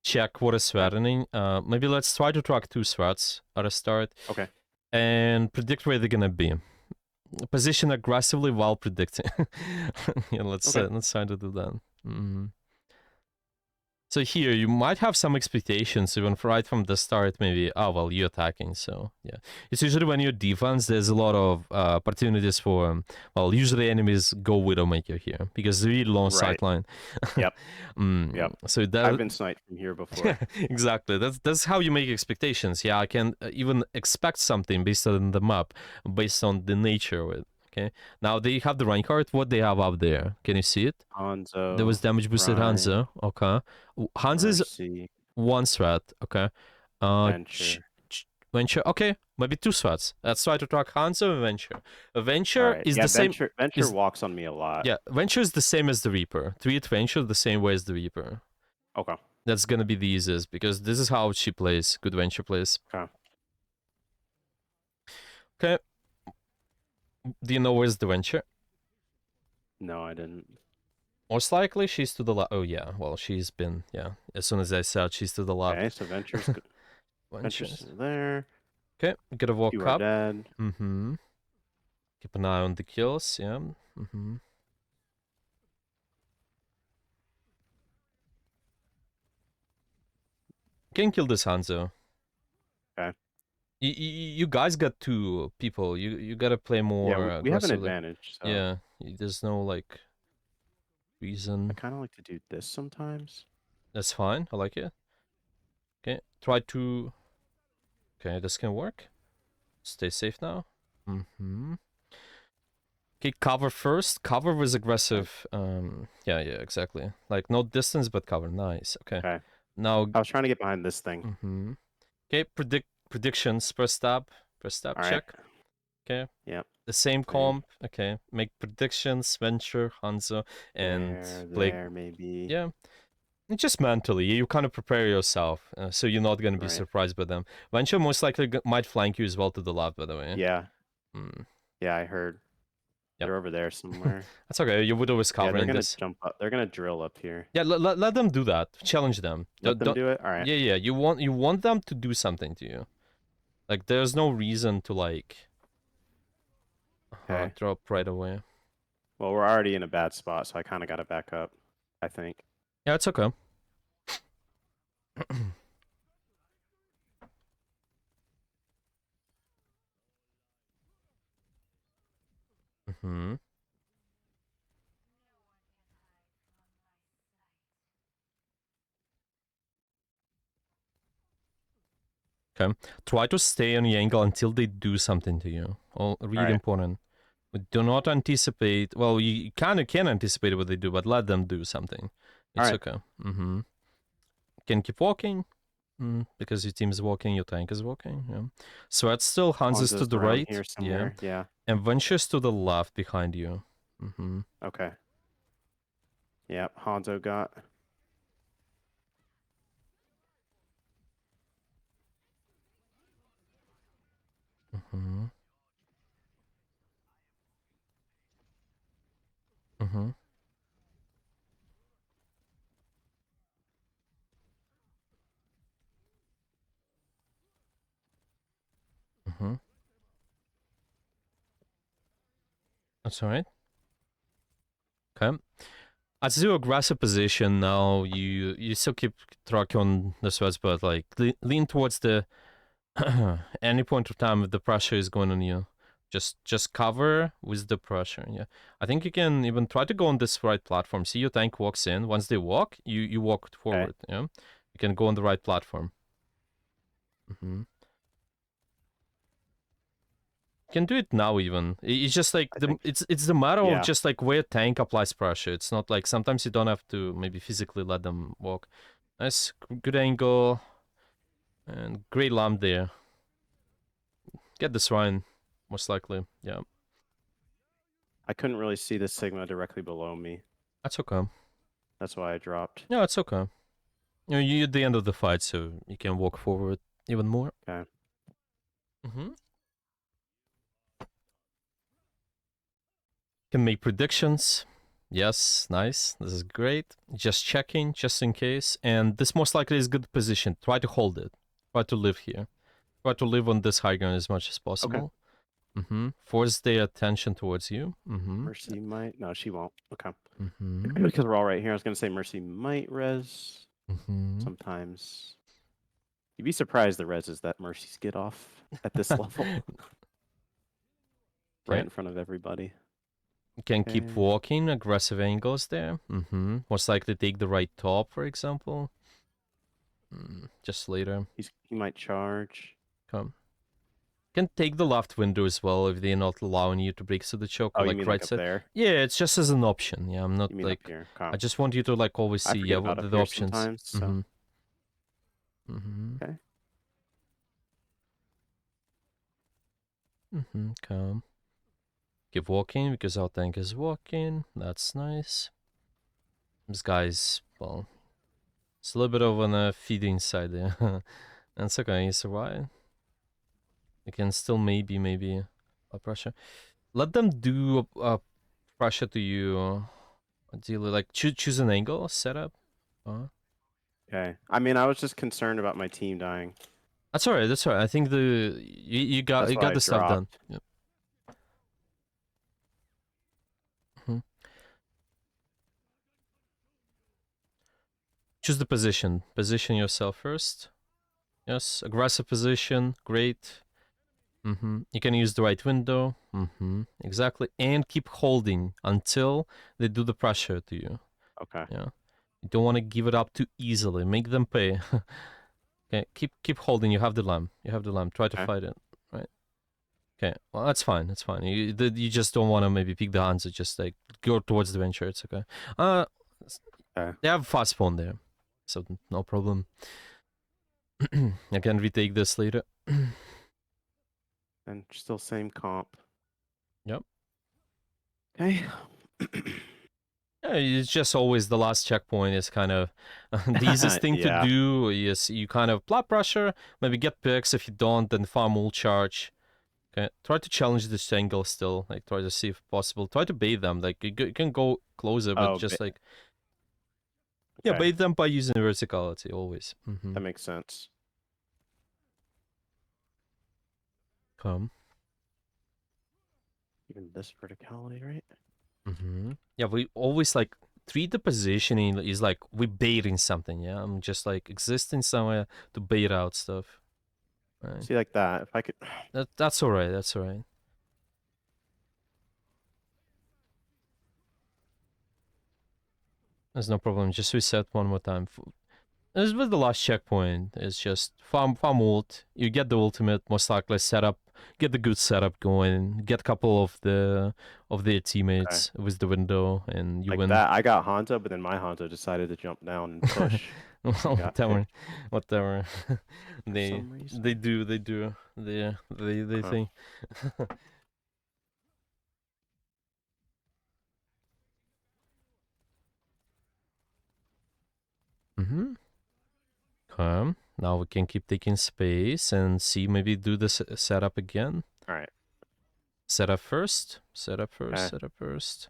check what is threatening. Maybe let's try to track two threats at a start. Okay. And predict where they're gonna be. Position aggressively while predicting. Yeah, let's try to do that. So here you might have some expectations even right from the start. Maybe you're attacking, so yeah. It's usually when you're defense, there's a lot of opportunities for usually enemies go Widowmaker here because they're really long sight line. Yep. Yep. So I've been sniped from here before. Exactly. That's how you make expectations. Yeah, I can even expect something based on the map, based on the nature of it. Okay. Now they have the Reinhardt. What they have up there? Can you see it? Hanzo. There was damage boosted Hanzo. Okay. Hanzo is one threat. Okay. Venture. Venture. Okay. Maybe two threats. Let's try to track Hanzo and Venture. Venture is the same. Venture walks on me a lot. Yeah. Venture is the same as the Reaper. Treat Venture the same way as the Reaper. Okay. That's gonna be the easiest because this is how she plays. Good Venture plays. Okay. Okay. Do you know where's the Venture? No, I didn't. Most likely she's to the left. Oh yeah, well she's been, yeah. As soon as I said she's to the left. Okay, so Venture's Venture's there. Okay, gotta walk you up. Are dead. Keep an eye on the kills, yeah. Can kill this Hanzo. Okay. You guys got 2 people. You gotta play Yeah, more we have an aggressively. advantage. So Yeah, there's no like I reason. kind of like to do this sometimes. That's fine. I like it. Okay, try to. Okay, this can work. Stay safe now. Mm-hmm. Okay, cover first. Cover was Okay. aggressive. Yeah, exactly. Like no distance, but cover. Nice. Okay. Okay. Now. I was trying to get behind this thing. Mm-hmm. Okay, predictions. Press tab. Press tab. All right. Check. Okay. Yep. The same Same. comp. Okay. Make predictions. Venture, Hanzo, and Blake. There, maybe. Yeah. Just mentally, you kind of prepare yourself, so you're not gonna be Right. surprised by them. Venture most likely might flank you as well to the left, by the way. Yeah. Mm. Yeah, I heard. Yep. They're over there somewhere. That's okay. You would always Yeah, cover they're in gonna this. jump up. They're gonna drill up here. Yeah, let them do that. Challenge them. Let them do it. All right. Yeah. You want them to do something to you. Like there's no reason to like Okay. drop right away. Well, we're already in a bad spot, so I kind of got to back up, I think. Yeah, it's okay. Mm-hmm. Okay. Try to stay on the angle until they do something to you. Oh, really right. important. Do not anticipate. Well, you kind of can anticipate what they do, but let them do something. It's All right. okay. Can keep walking. Because your team is walking, your tank is walking. Yeah. So it's still Hans is to Hanzo's the around right. here somewhere. Yeah. And Venture's to the left behind you. Okay. Yep. Hanzo got. Mm-hmm. Mm-hmm. Mm-hmm. That's all right. Okay. As your aggressive position now, you still keep track on the sweats, but like lean towards the any point of time if the pressure is going on you. Just cover with the pressure. Yeah. I think you can even try to go on this right platform. See your tank walks in. Once they walk, you walk forward. Okay. Yeah. You can go on the right platform. You can do it now even. It's just like it's the matter of just like where tank applies pressure. It's not like sometimes you don't have to maybe physically let them walk. Nice, good angle, and great lamp there. Get this Ryan, most likely. Yeah. I couldn't really see the Sigma directly below me. That's okay. That's why I dropped. No, it's okay. You know, you're at the end of the fight, so you can walk forward even more. Okay. Can make predictions. Yes, nice. This is great. Just checking, just in case. And this most likely is good position. Try to hold it. Try to live here. Try to live on this high ground as much as possible. Okay. Force their attention towards you. Mercy might. No, she won't. Okay. Because we're all right here. I was gonna say Mercy might res. Sometimes. You'd be surprised the reses that Mercies get off at this level. Right in front of everybody. Can keep walking, aggressive angles there. Most likely take the right top, for example. Just later. He might charge. Come. Can take the left window as well if they're not allowing you to break through the choke. Oh, like you mean right like up side. there? Yeah, it's just as an option. Yeah, I'm not You mean like. up here? I just want you to like always see what the options. Sometimes, so. Okay. Come. Keep walking because our tank is walking. That's nice. This guy's, well, it's a little bit of on a feeding side there. That's okay, he survived. You can still maybe a pressure. Let them do a pressure to you. Ideally, like choose an angle, setup. Okay. I mean, I was just concerned about my team dying. That's alright. That's alright. I think you got the stuff done. Yep. Choose the position. Position yourself first. Yes, aggressive position. Great. You can use the right window. Exactly. And keep holding until they do the pressure to you. Okay. Yeah. You don't want to give it up too easily. Make them pay. Okay, keep holding. You have the lamb. You have the lamb. Try to Okay. fight it. Right. Okay. Well, that's fine. That's fine. You just don't want to maybe pick the hands. Just like go towards the venture. It's okay. Okay. They have fast spawn there, so no problem. I can retake this later. And still same comp. Yep. Okay. Yeah, it's just always the last checkpoint is kind of the easiest thing to Yeah. do. Is you kind of plat pressure, maybe get picks. If you don't, then farm will charge. Okay, try to challenge this angle still. Like try to see if possible. Try to bait them. Like you can go closer, but Oh, just like yeah, okay. bait them by using verticality always. That makes sense. Come. Even this verticality, right? Yeah, we always like treat the positioning is like we baiting something. Yeah, I'm just like existing somewhere to bait out stuff. Right. See, like that. If I could. That's all right. That's all right. There's no problem. Just reset one more time. This was the last checkpoint. It's just farm ult. You get the ultimate, most likely setup. Get the good setup going. Get a couple of their teammates with the window, and you Like win. that. I got Hanzo, but then my Hanzo decided to jump down and push. Whatever. Whatever. they some reason. they do they Huh. think. Okay. Now we can keep taking space and see maybe do the setup again. All right. Setup first. Setup first. Okay. Setup first.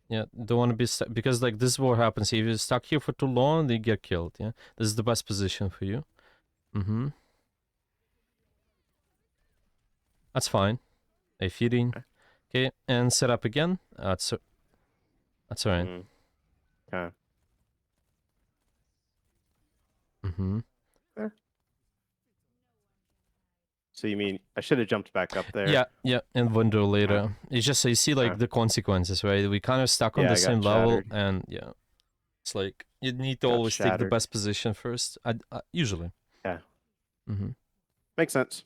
Yeah, don't want to be stuck because like this is what happens. If you're stuck here for too long, they get killed. Yeah, this is the best position for you. That's fine. A feeding. Okay, and set up again. That's alright. Okay. So you mean I should have jumped back up there? Yeah, and window later. It's just so you see like the consequences, right? We kind of stuck on Yeah, the I got same level, shattered. and yeah, it's like you need to Got always take the shattered. best position first. I usually. Yeah. Makes sense.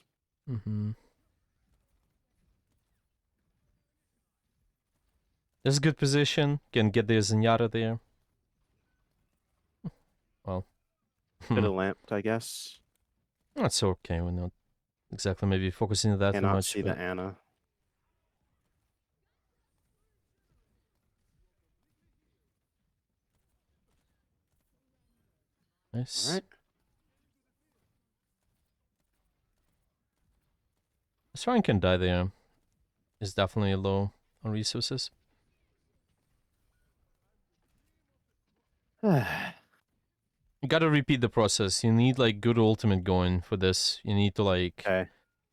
This is a good position. Can get the Zenyatta there. Well. Could have lamped, I guess. That's okay. We're not exactly maybe focusing on that too Cannot much. see But... the Anna. Nice. All right. This Ryan can die there. It's definitely low on resources. You gotta repeat the process. You need like good ultimate going for this. You need to like,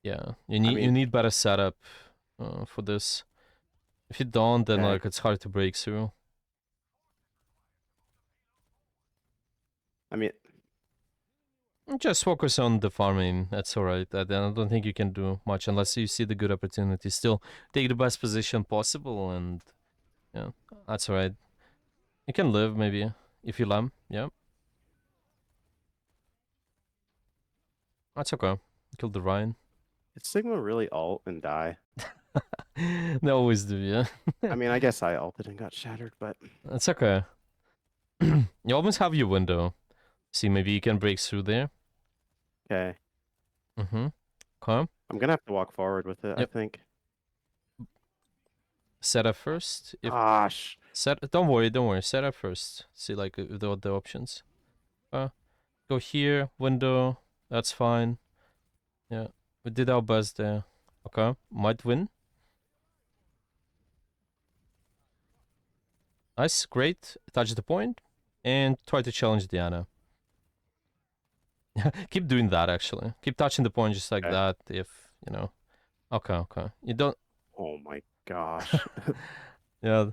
yeah. You need better setup for this. If you don't, then like it's hard to break through. I mean, just focus on the farming. That's alright. I don't think you can do much unless you see the good opportunity. Still, take the best position possible, and yeah, that's alright. You can live maybe if you lamb. Yeah. That's okay. Killed the Ryan. Did Sigma really ult and die? They always do, yeah. I mean, I guess I ulted and got shattered, but... That's okay. You almost have your window. See, maybe you can break through there. Okay. Okay. I'm gonna have to walk forward with it, I think. Set up first. Gosh. Don't worry. Set up first. See, like, the options. Go here, window. That's fine. Yeah. We did our best there. Okay. Might win. Nice, great. Touch the point. And try to challenge Diana. Keep doing that, actually. Keep touching the point just like that, if, you know. Okay. You don't... Oh my gosh. Yeah.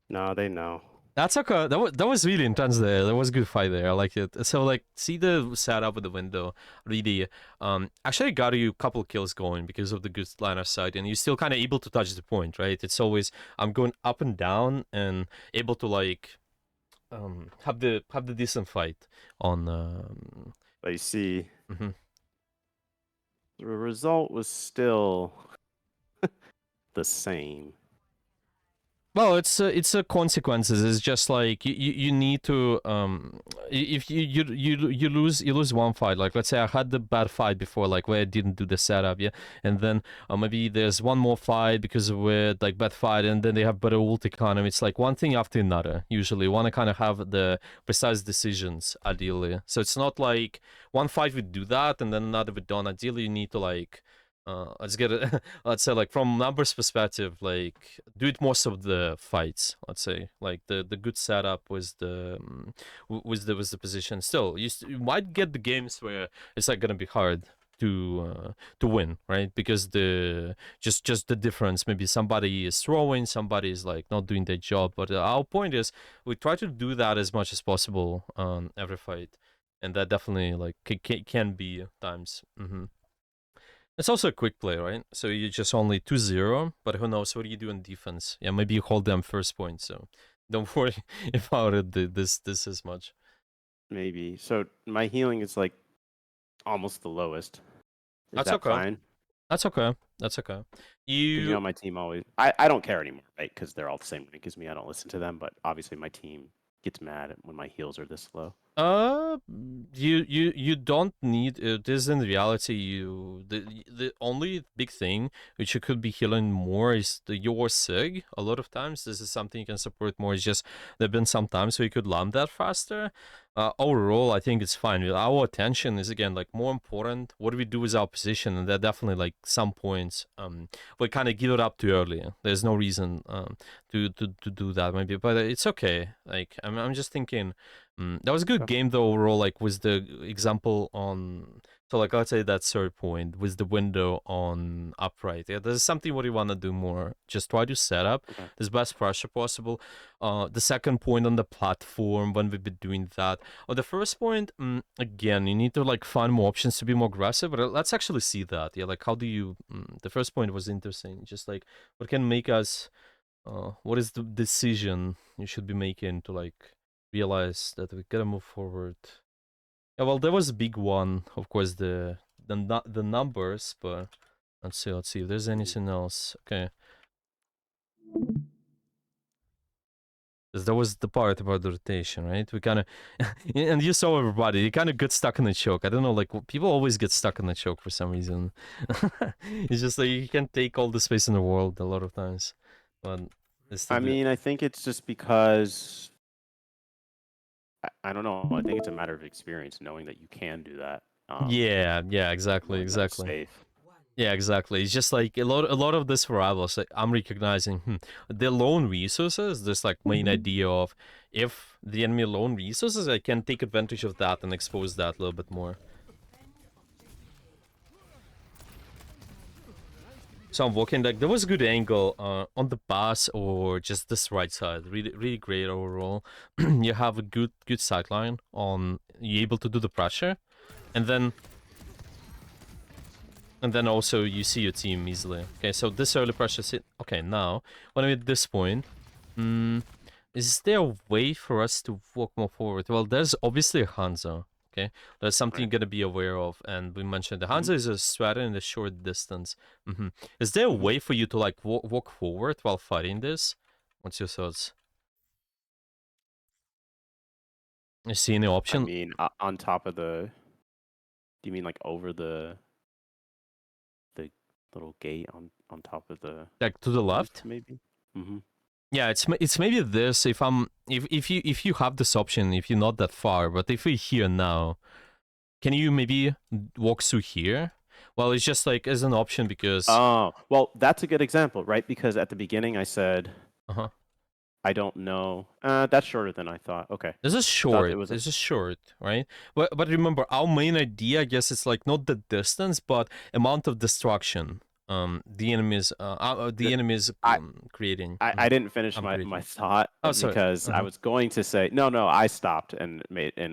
No, they know. That's okay. That was really intense there. That was a good fight there. I like it. So like, see the setup of the window. Really, actually got you a couple kills going because of the good line of sight, and you're still kind of able to touch the point, right? It's always I'm going up and down and able to like, have the decent fight on. But you see, Mhm. the result was still the same. Well, it's a consequences. It's just like you need to if you lose one fight. Like let's say I had the bad fight before, like where I didn't do the setup, yeah, and then maybe there's one more fight because of it, like bad fight, and then they have better ult economy. It's like one thing after another. Usually, want to kind of have the precise decisions ideally. So it's not like one fight would do that and then another would done. Ideally, you need to like. Let's get it. Let's say, like from numbers perspective, like do it most of the fights. Let's say, like the good setup was the was the position. Still, you might get the games where it's like gonna be hard to win, right? Because the just the difference. Maybe somebody is throwing, somebody is like not doing their job. But our point is, we try to do that as much as possible on every fight, and that definitely like can be times. It's also a quick play, right? So you just only 2-0, but who knows what do you do in defense? Yeah, maybe you hold them first point, so don't worry about it this as much. Maybe. So my healing is like almost the lowest. Is That's that okay. fine? That's okay. That's okay. Because you know my team always. I don't care anymore, right? Because they're all the same rank as me. I don't listen to them, but obviously my team gets mad when my heals are this low. You don't need it. Is in reality the only big thing which you could be healing more is your sig. A lot of times this is something you can support more. It's just there've been some times where you could land that faster. Overall, I think it's fine. Our attention is again like more important. What do we do with our position, and there are definitely like some points we kind of give it up too early. There's no reason to do that maybe, but it's okay. Like I'm just thinking. That was a good game though overall. Like was the example on so like let's say that third point was the window on upright. Yeah, there's something what you want to do more. Just try to set up this best pressure possible. The second point on the platform when we've been doing that. On the first point, again, you need to like find more options to be more aggressive. But let's actually see that. Yeah, like how do you? The first point was interesting. Just like what can make us. What is the decision you should be making to like realize that we gotta move forward. Yeah, well, there was a big one, of course, the numbers, but let's see if there's anything else. Okay. That was the part about the rotation, right? We kind of, and you saw everybody, you kind of get stuck in the choke. I don't know, like, people always get stuck in the choke for some reason. It's just like you can take all the space in the world a lot of times. But I mean, I think it's just because I don't know. I think it's a matter of experience, knowing that you can do that. Yeah, exactly. Safe. Yeah, exactly. It's just like a lot of this variables. Like I'm recognizing the lone resources. This like main idea of if the enemy lone resources, I can take advantage of that and expose that a little bit more. So I'm walking like there was a good angle on the bus or just this right side. Really great overall. You have a good sideline on. You're able to do the pressure, and then also you see your team easily. Okay, so this early pressure sit. Okay, now when I'm at this point, is there a way for us to walk more forward? Well, there's obviously a Hanzo. Okay, that's something you're gonna be aware of, and we mentioned the Hanzo is a strat in the short distance. Is there a way for you to like walk forward while fighting this? What's your thoughts? You see any option? I mean, on top of the. Do you mean like over the little gate on top of the Like to the left? Maybe. Yeah, it's maybe this if you have this option if you're not that far, but if we're here now, can you maybe walk through here? Well, it's just like as an option because Oh, well, that's a good example, right? Because at the beginning I said uh-huh. I don't know. That's shorter than I thought. Okay. This is short. This is short, right? But remember, our main idea, I guess, it's like not the distance, but amount of destruction. the enemies The- I, creating. I didn't finish I'm my creating. thought Oh, sorry. because I was going to say no. I stopped and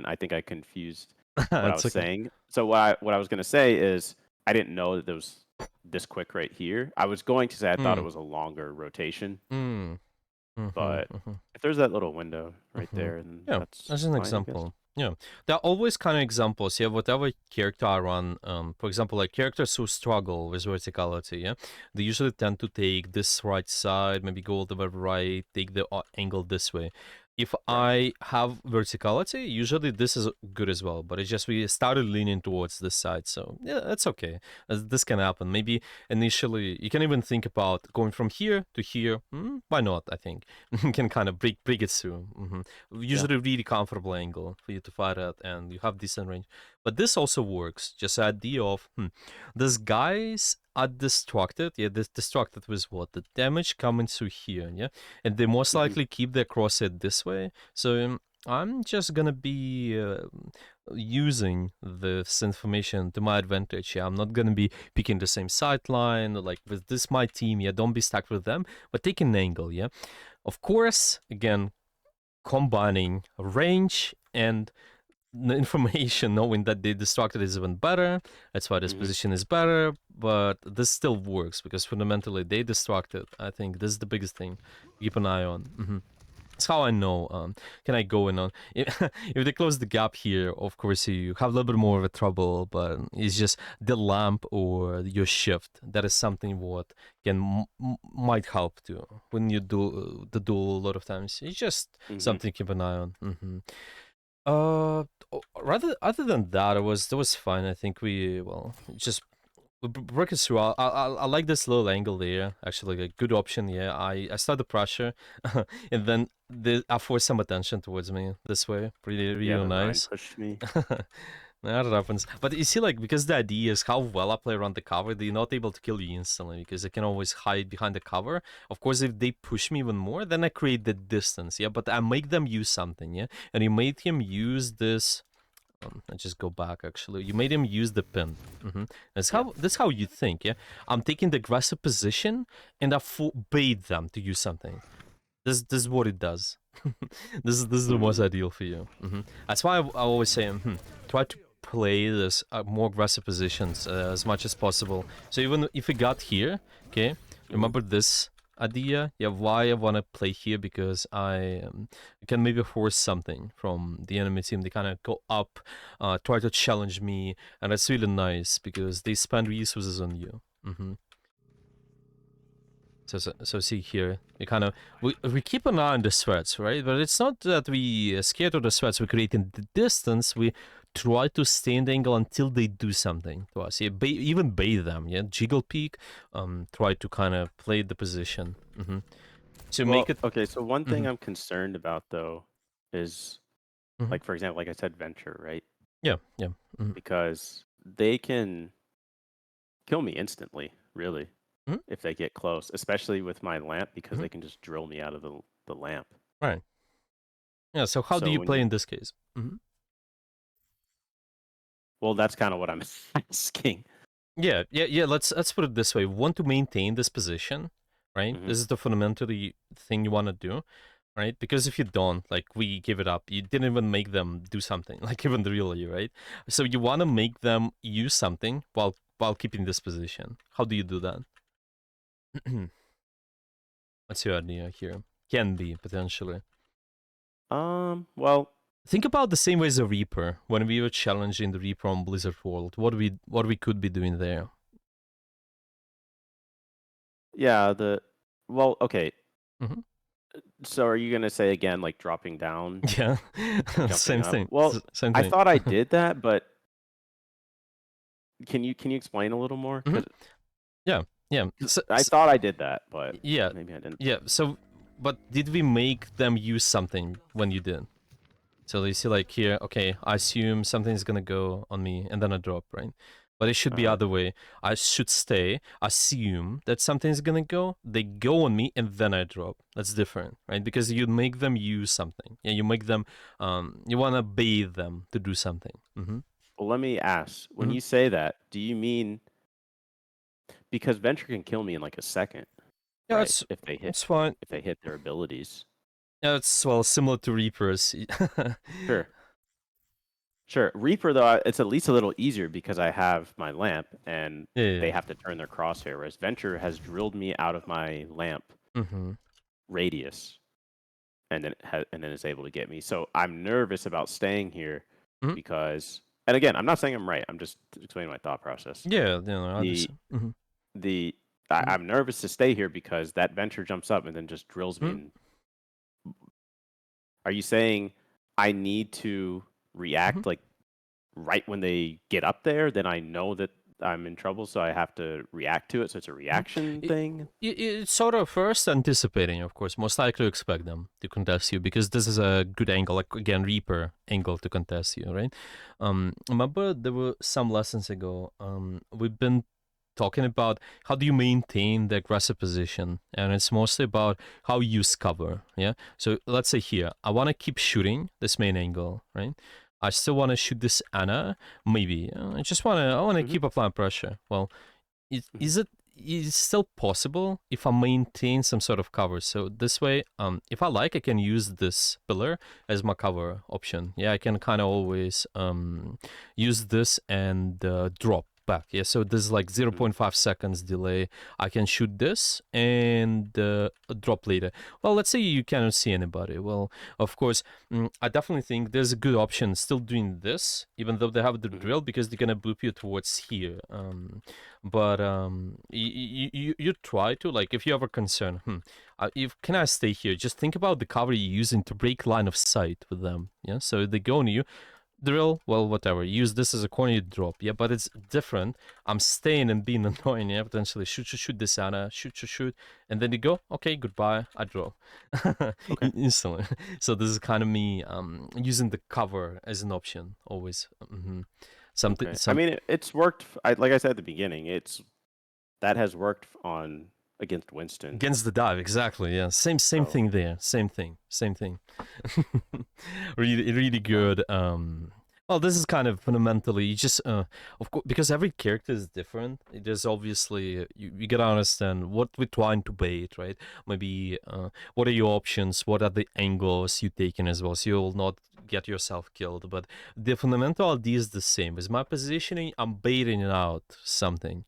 I think I confused what I It's was okay. saying. So what I was going to say is I didn't know that there was this quick right here. I was going to say I thought it Mm, was a longer rotation, mm, mhm, but mhm. if there's that little window right Hmm. there, then Yeah, that's as an fine, I guess. example. Yeah, there are always kind of examples. Yeah, whatever character I run, for example, like characters who struggle with verticality, yeah, they usually tend to take this right side, maybe go all the way right, take the angle this way. If Right. I have verticality, usually this is good as well. But it's just we started leaning towards this side, so yeah, that's okay. This can happen. Maybe initially you can even think about going from here to here. Why not? I think you can kind of break it through. Yeah. Usually really comfortable angle for you to fight at, and you have decent range. But this also works. Just the idea of these guys are distracted. Yeah, this distracted with what? The damage coming through here, yeah? And they most Hmm. likely keep their crosshair this way. So I'm just gonna be using this information to my advantage. Yeah, I'm not gonna be picking the same sight line, like with this my team, yeah, don't be stuck with them, but take an angle, yeah. Of course, again, combining range and the information, knowing that they distracted is even better. That's why this Hmm. position is better, but this still works because fundamentally they distracted. I think this is the biggest thing to keep an eye on. That's how I know. Can I go in on if they close the gap here? Of course, you have a little bit more of a trouble, but it's just the lamp or your shift. That is something what can might help too when you do the duel a lot of times. It's just Hmm. something to keep an eye on. Uh, rather other than that, it was fine. I think we just we broke it through. I like this little angle there. Actually, a good option. Yeah, I start the pressure, and then I force some attention towards me this way. Pretty Yeah, real the Rhine nice. pushed me. That happens. But you see, like, because the idea is how well I play around the cover, they're not able to kill you instantly because I can always hide behind the cover. Of course, if they push me even more, then I create the distance, yeah? But I make them use something, yeah? And you made him use this. I just go back, actually. You made him use the pin. Yeah. That's how you think, yeah? I'm taking the aggressive position and I bait them to use something. This is what it does. This is the most Hmm. ideal for you. That's why I always say, try to play this more aggressive positions as much as possible. So even if we got here, okay, Hmm. remember this idea? Yeah, why I want to play here because I can maybe force something from the enemy team. They kind of go up, try to challenge me, and that's really nice because they spend resources on you. So see here, we keep an eye on the threats, right? But it's not that we are scared of the threats. We're creating the distance. We try to stay in the angle until they do something to us. Yeah, even bait them. Yeah, jiggle peek. Try to kind of play the position. To make Well, it. okay, so one thing hmm I'm concerned about though is hmm like for example, like I said, venture, right? Yeah, yeah. Because they can kill me instantly, really, Mhm. if they get close, especially with my lamp because Mhm. they can just drill me out of the lamp. Right. Yeah. So how do So you when play you in this case? well, that's kind of what I'm asking. Yeah. Let's put it this way. We want to maintain this position, right? Hmm. This is the fundamentally thing you want to do, right? Because if you don't, like we give it up, you didn't even make them do something, like even really, right? So you want to make them use something while keeping this position. How do you do that? What's your idea here? Can be potentially. Well, Think about the same way as a Reaper when we were challenging the Reaper on Blizzard World. What we could be doing there. yeah, okay. hmm So are you gonna say again, like dropping down Yeah, and jumping same up? thing. Well, Same I thing. thought I did that, but can you explain a little more? hmm Yeah, yeah. I thought I did that, but Yeah, maybe I didn't. yeah. So, but did we make them use something when you did? So you see, like here, okay, I assume something's gonna go on me, and then I drop, right? But it should be Uh-huh. other way. I should stay, assume that something's gonna go, they go on me, and then I drop. That's different, right? Because you make them use something. Yeah, you make them, you wanna bathe them to do something. Well, let me ask. When hmm you say that, do you mean because Venture can kill me in like a second, Yeah, right? If they hit it's fine. if they hit their abilities. Yeah, it's well similar to Reapers. Sure. Sure. Reaper though, it's at least a little easier because I have my lamp and Yeah, they yeah. have to turn their crosshair, whereas Venture has drilled me out of my lamp Mm-hmm. radius and then is able to get me. So I'm nervous about staying here Hmm. because, and again, I'm not saying I'm right. I'm just explaining my thought process. Yeah, yeah, I The understand. Mm-hmm. the Mm-hmm. I'm nervous to stay here because that Venture jumps up and then just drills me. Mm-hmm. And are you saying I need to Mm-hmm. react like right when they get up there? Then I know that I'm in trouble, so I have to react to it. So it's a Mhm. reaction thing. It's sort of first anticipating, of course. Most likely expect them to contest you because this is a good angle, like again Reaper angle to contest you, right? Remember there were some lessons ago. We've been talking about how do you maintain the aggressive position, and it's mostly about how you use cover. Yeah. So let's say here, I want to keep shooting this main angle, right? I still want to shoot this Anna, maybe. I want to Hmm. keep applying pressure. Well, Hmm. is still possible if I maintain some sort of cover. So this way, if I like, I can use this pillar as my cover option. Yeah, I can kind of always use this and drop back. Yeah, so there's like Hmm. 0.5 seconds delay. I can shoot this and drop later. Well, let's say you cannot see anybody. Well, of course, I definitely think there's a good option still doing this, even though they have the Hmm. drill, because they're gonna boop you towards here. But you try to, like, if you have a concern, if can I stay here, just think about the cover you're using to break line of sight with them. Yeah, so they go on you, drill, well, whatever, use this as a corner you drop. Yeah, but it's different. I'm staying and being annoying. Yeah, potentially shoot this Anna, shoot, and then you go, okay, goodbye, I draw. Okay. Instantly. So this is kind of me using the cover as an option always. Something Okay. I some mean, it's worked. Like I said at the beginning, that has worked on against Winston. Against the dive, exactly. Yeah, same So, thing there. Same thing. Really good. Well, this is kind of fundamentally you just of course, because every character is different. There's obviously you gotta understand what we're trying to bait, right? Maybe what are your options? What are the angles you taking as well? So you'll not get yourself killed. But the fundamental idea is the same. With my positioning, I'm baiting out something.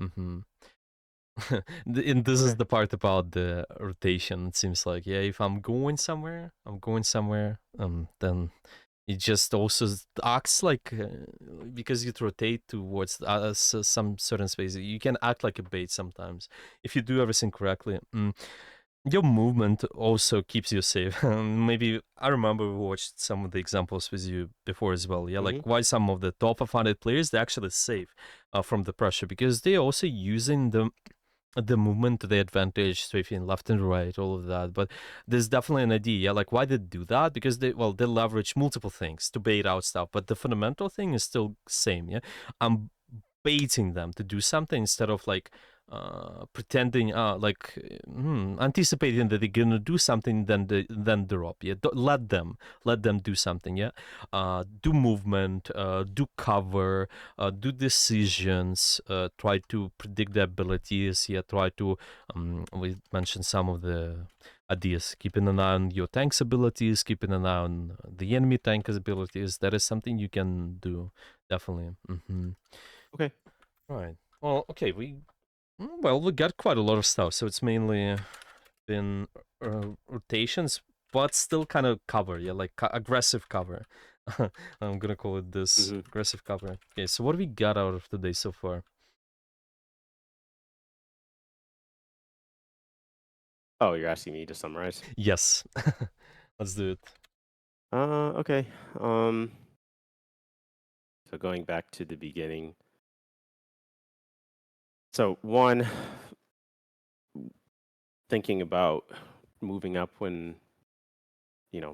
Mm-hmm. And this is okay. the part about the rotation. It seems like, yeah, if I'm going somewhere, then it just also acts like because you rotate towards some certain space, you can act like a bait sometimes if you do everything correctly. Your movement also keeps you safe. Maybe I remember we watched some of the examples with you before as well. Yeah, like Hmm. why some of the top 500 players they actually save from the pressure because they're also using the movement to the advantage, strafing left and right, all of that. But there's definitely an idea, yeah, like why they do that? Because they leverage multiple things to bait out stuff, but the fundamental thing is still same, yeah. I'm baiting them to do something instead of like pretending anticipating that they're gonna do something then drop. Yeah, let them do something. Yeah, do movement, do cover, do decisions, try to predict the abilities. Yeah, try to we mentioned some of the ideas, keeping an eye on your tank's abilities, keeping an eye on the enemy tank's abilities. That is something you can do, definitely. Okay. Right. Well, okay, we got quite a lot of stuff, so it's mainly been rotations, but still kind of cover, yeah, like aggressive cover. I'm gonna call it this Hmm. aggressive cover. Okay, so what do we got out of today so far? Oh, you're asking me to summarize? Yes, let's do it. Okay. Um, so going back to the beginning. So one, thinking about moving up when,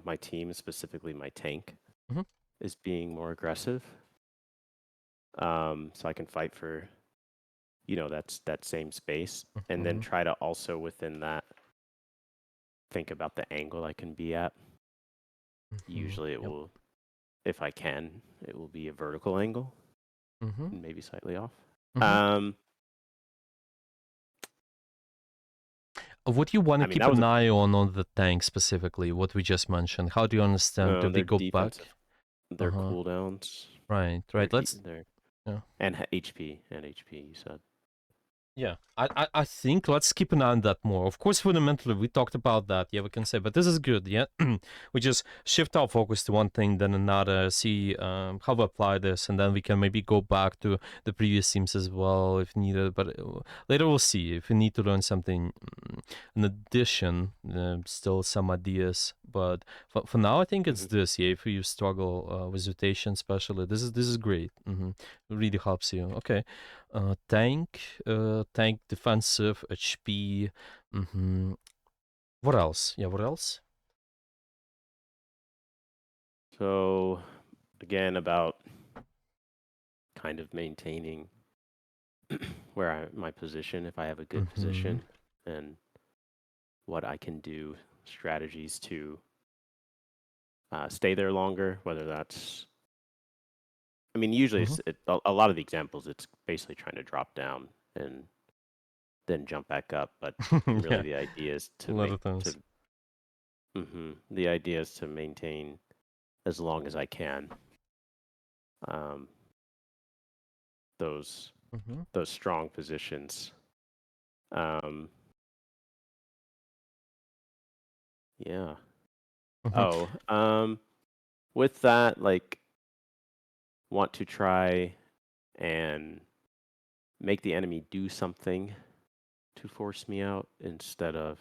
my team, specifically my tank, Mhm. is being more aggressive. So I can fight for, that same space, and then Mhm. try to also within that think about the angle I can be at. Mhm. Usually it Yep. will, if I can, it will be a vertical angle, Mhm. and maybe slightly off. Mhm. Um, What do you want I to mean, keep that was an eye on the tank specifically? What we just mentioned. How do you understand? Do they their go back? defensive, their Uh-huh. cooldowns, Right. their Let's. their Yeah. and HP. You said. Yeah, I think let's keep an eye on that more. Of course, fundamentally, we talked about that. Yeah, we can say, but this is good. Yeah, we just shift our focus to one thing, then another, see how we apply this, and then we can maybe go back to the previous themes as well if needed. But later we'll see if we need to learn something in addition. Still some ideas, but for now, I think it's this. Yeah, if you struggle with rotation, especially, this is great. It really helps you. Okay. Tank, tank defensive, HP. What else? Yeah, what else? So, again, about kind of maintaining my position, if I have a good position, and what I can do, strategies to stay there longer, whether that's, I mean, usually a lot of the examples, it's basically trying to drop down and then jump back up, but really Yeah, the idea is a lot of times. The idea is to maintain as long as I can those strong positions. Yeah. With that, like, want to try and make the enemy do something to force me out instead of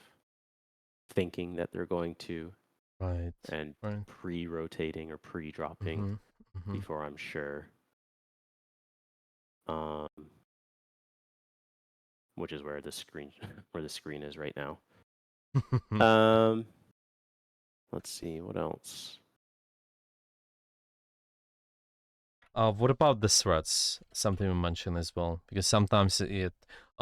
thinking that they're going to, Right. and pre-rotating or pre-dropping before I'm sure. Which is where the screen is right now. Let's see what else. What about the threats? Something we mentioned as well, because sometimes it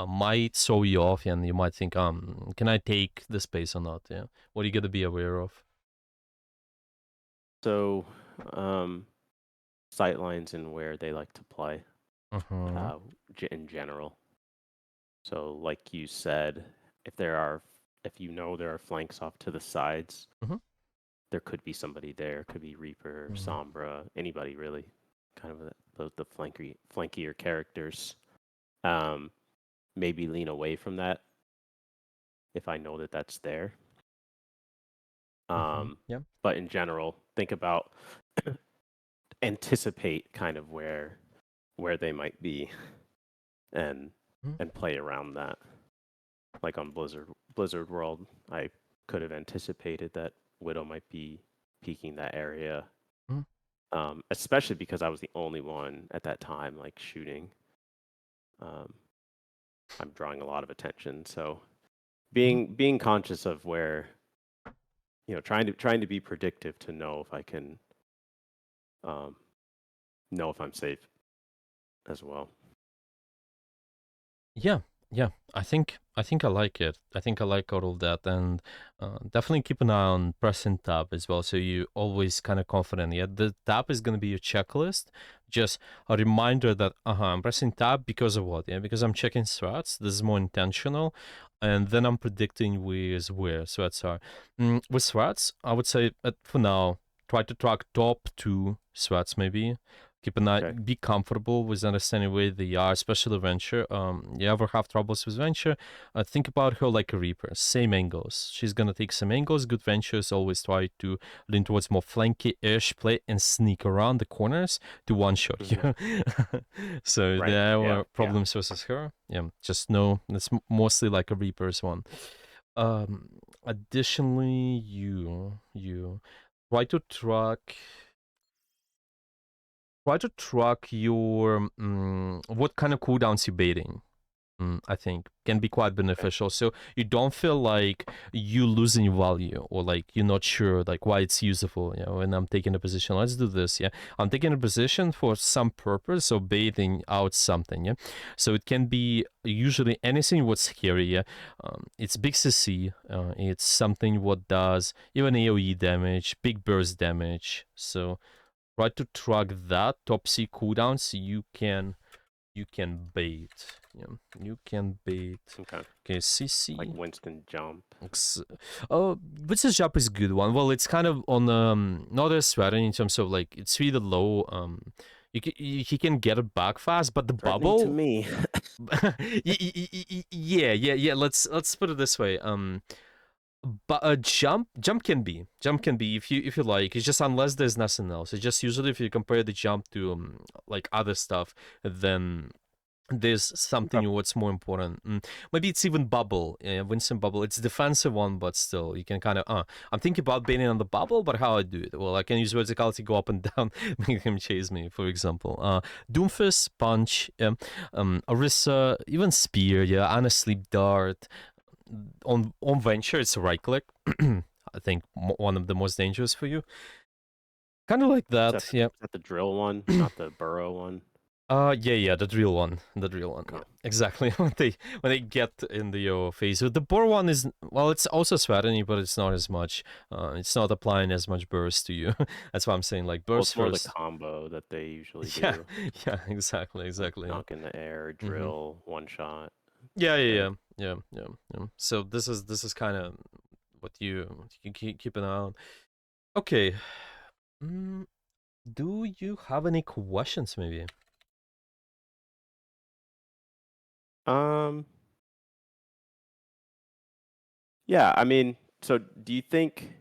might throw you off, and you might think, can I take the space or not? Yeah. What are you gonna be aware of? So, sight lines and where they like to play in general. So, like you said, if you know there are flanks off to the sides, there could be somebody there. Could be Reaper, Sombra, anybody really. Kind of the flankier characters. Maybe lean away from that if I know that that's there. But in general, think about anticipate kind of where they might be and play around that. Like on Blizzard World, I could have anticipated that Widow might be peeking that area. Especially because I was the only one at that time like shooting. I'm drawing a lot of attention, so being conscious of where, trying to be predictive to know if I can know if I'm safe as well. Yeah, I think I like it. I think I like all of that, and definitely keep an eye on pressing tab as well, so you always kind of confident. Yeah, the tab is gonna be your checklist, just a reminder that I'm pressing tab because of what? Yeah, because I'm checking threats. This is more intentional, and then I'm predicting where threats are. With threats, I would say for now, try to track top 2 threats maybe. Keep an eye, be comfortable with understanding where they are, especially Venture. You ever have troubles with Venture? Think about her like a Reaper, same angles. She's gonna take some angles. Good Ventures always try to lean towards more flanky-ish play and sneak around the corners to one-shot you. So there were problems versus her. Yeah, just know it's mostly like a Reaper's one. Additionally, you try to track your what kind of cooldowns you're baiting. I think can be quite beneficial. So you don't feel like you losing value or like you're not sure like why it's useful. When I'm taking a position, let's do this. Yeah, I'm taking a position for some purpose of baiting out something. Yeah, so it can be usually anything what's scary. Yeah, it's big CC. It's something what does even AOE damage, big burst damage. So try to track that top C cooldowns you can bait. Yeah, you can bait. Okay. Okay, CC. Like Winston jump. Oh, Winston's jump is a good one. Well, it's kind of on not as threatening in terms of like it's really low. He can get it back fast, but the Threatening to bubble. me. Yeah. Let's put it this way. But a jump can be if you like. It's just unless there's nothing else. It's just usually if you compare the jump to like other stuff, then there's something Okay. what's more important. Maybe it's even bubble, Winston bubble. It's defensive one, but still you can kind of. I'm thinking about baiting on the bubble, but how I do it? Well, I can use verticality, go up and down, make him chase me, for example. Doomfist, punch, Orisa, even spear, yeah, and a sleep dart. On venture, it's right click. I think one of the most dangerous for you. Kind of like that, yeah. Is that the drill one, not the burrow one? Yeah, the drill one, Okay. yeah, exactly. when they get in the phase. The bore one is, well, it's also threatening, but it's not as much. It's not applying as much burst to you. That's why I'm saying like Well, burst it's more the first. combo that they usually Yeah, do. yeah, exactly. Like Yeah. knock in the air, drill, one shot. Yeah. So this is kind of what you keep an eye on. Okay. Do you have any questions, maybe? Yeah, I mean, so do you think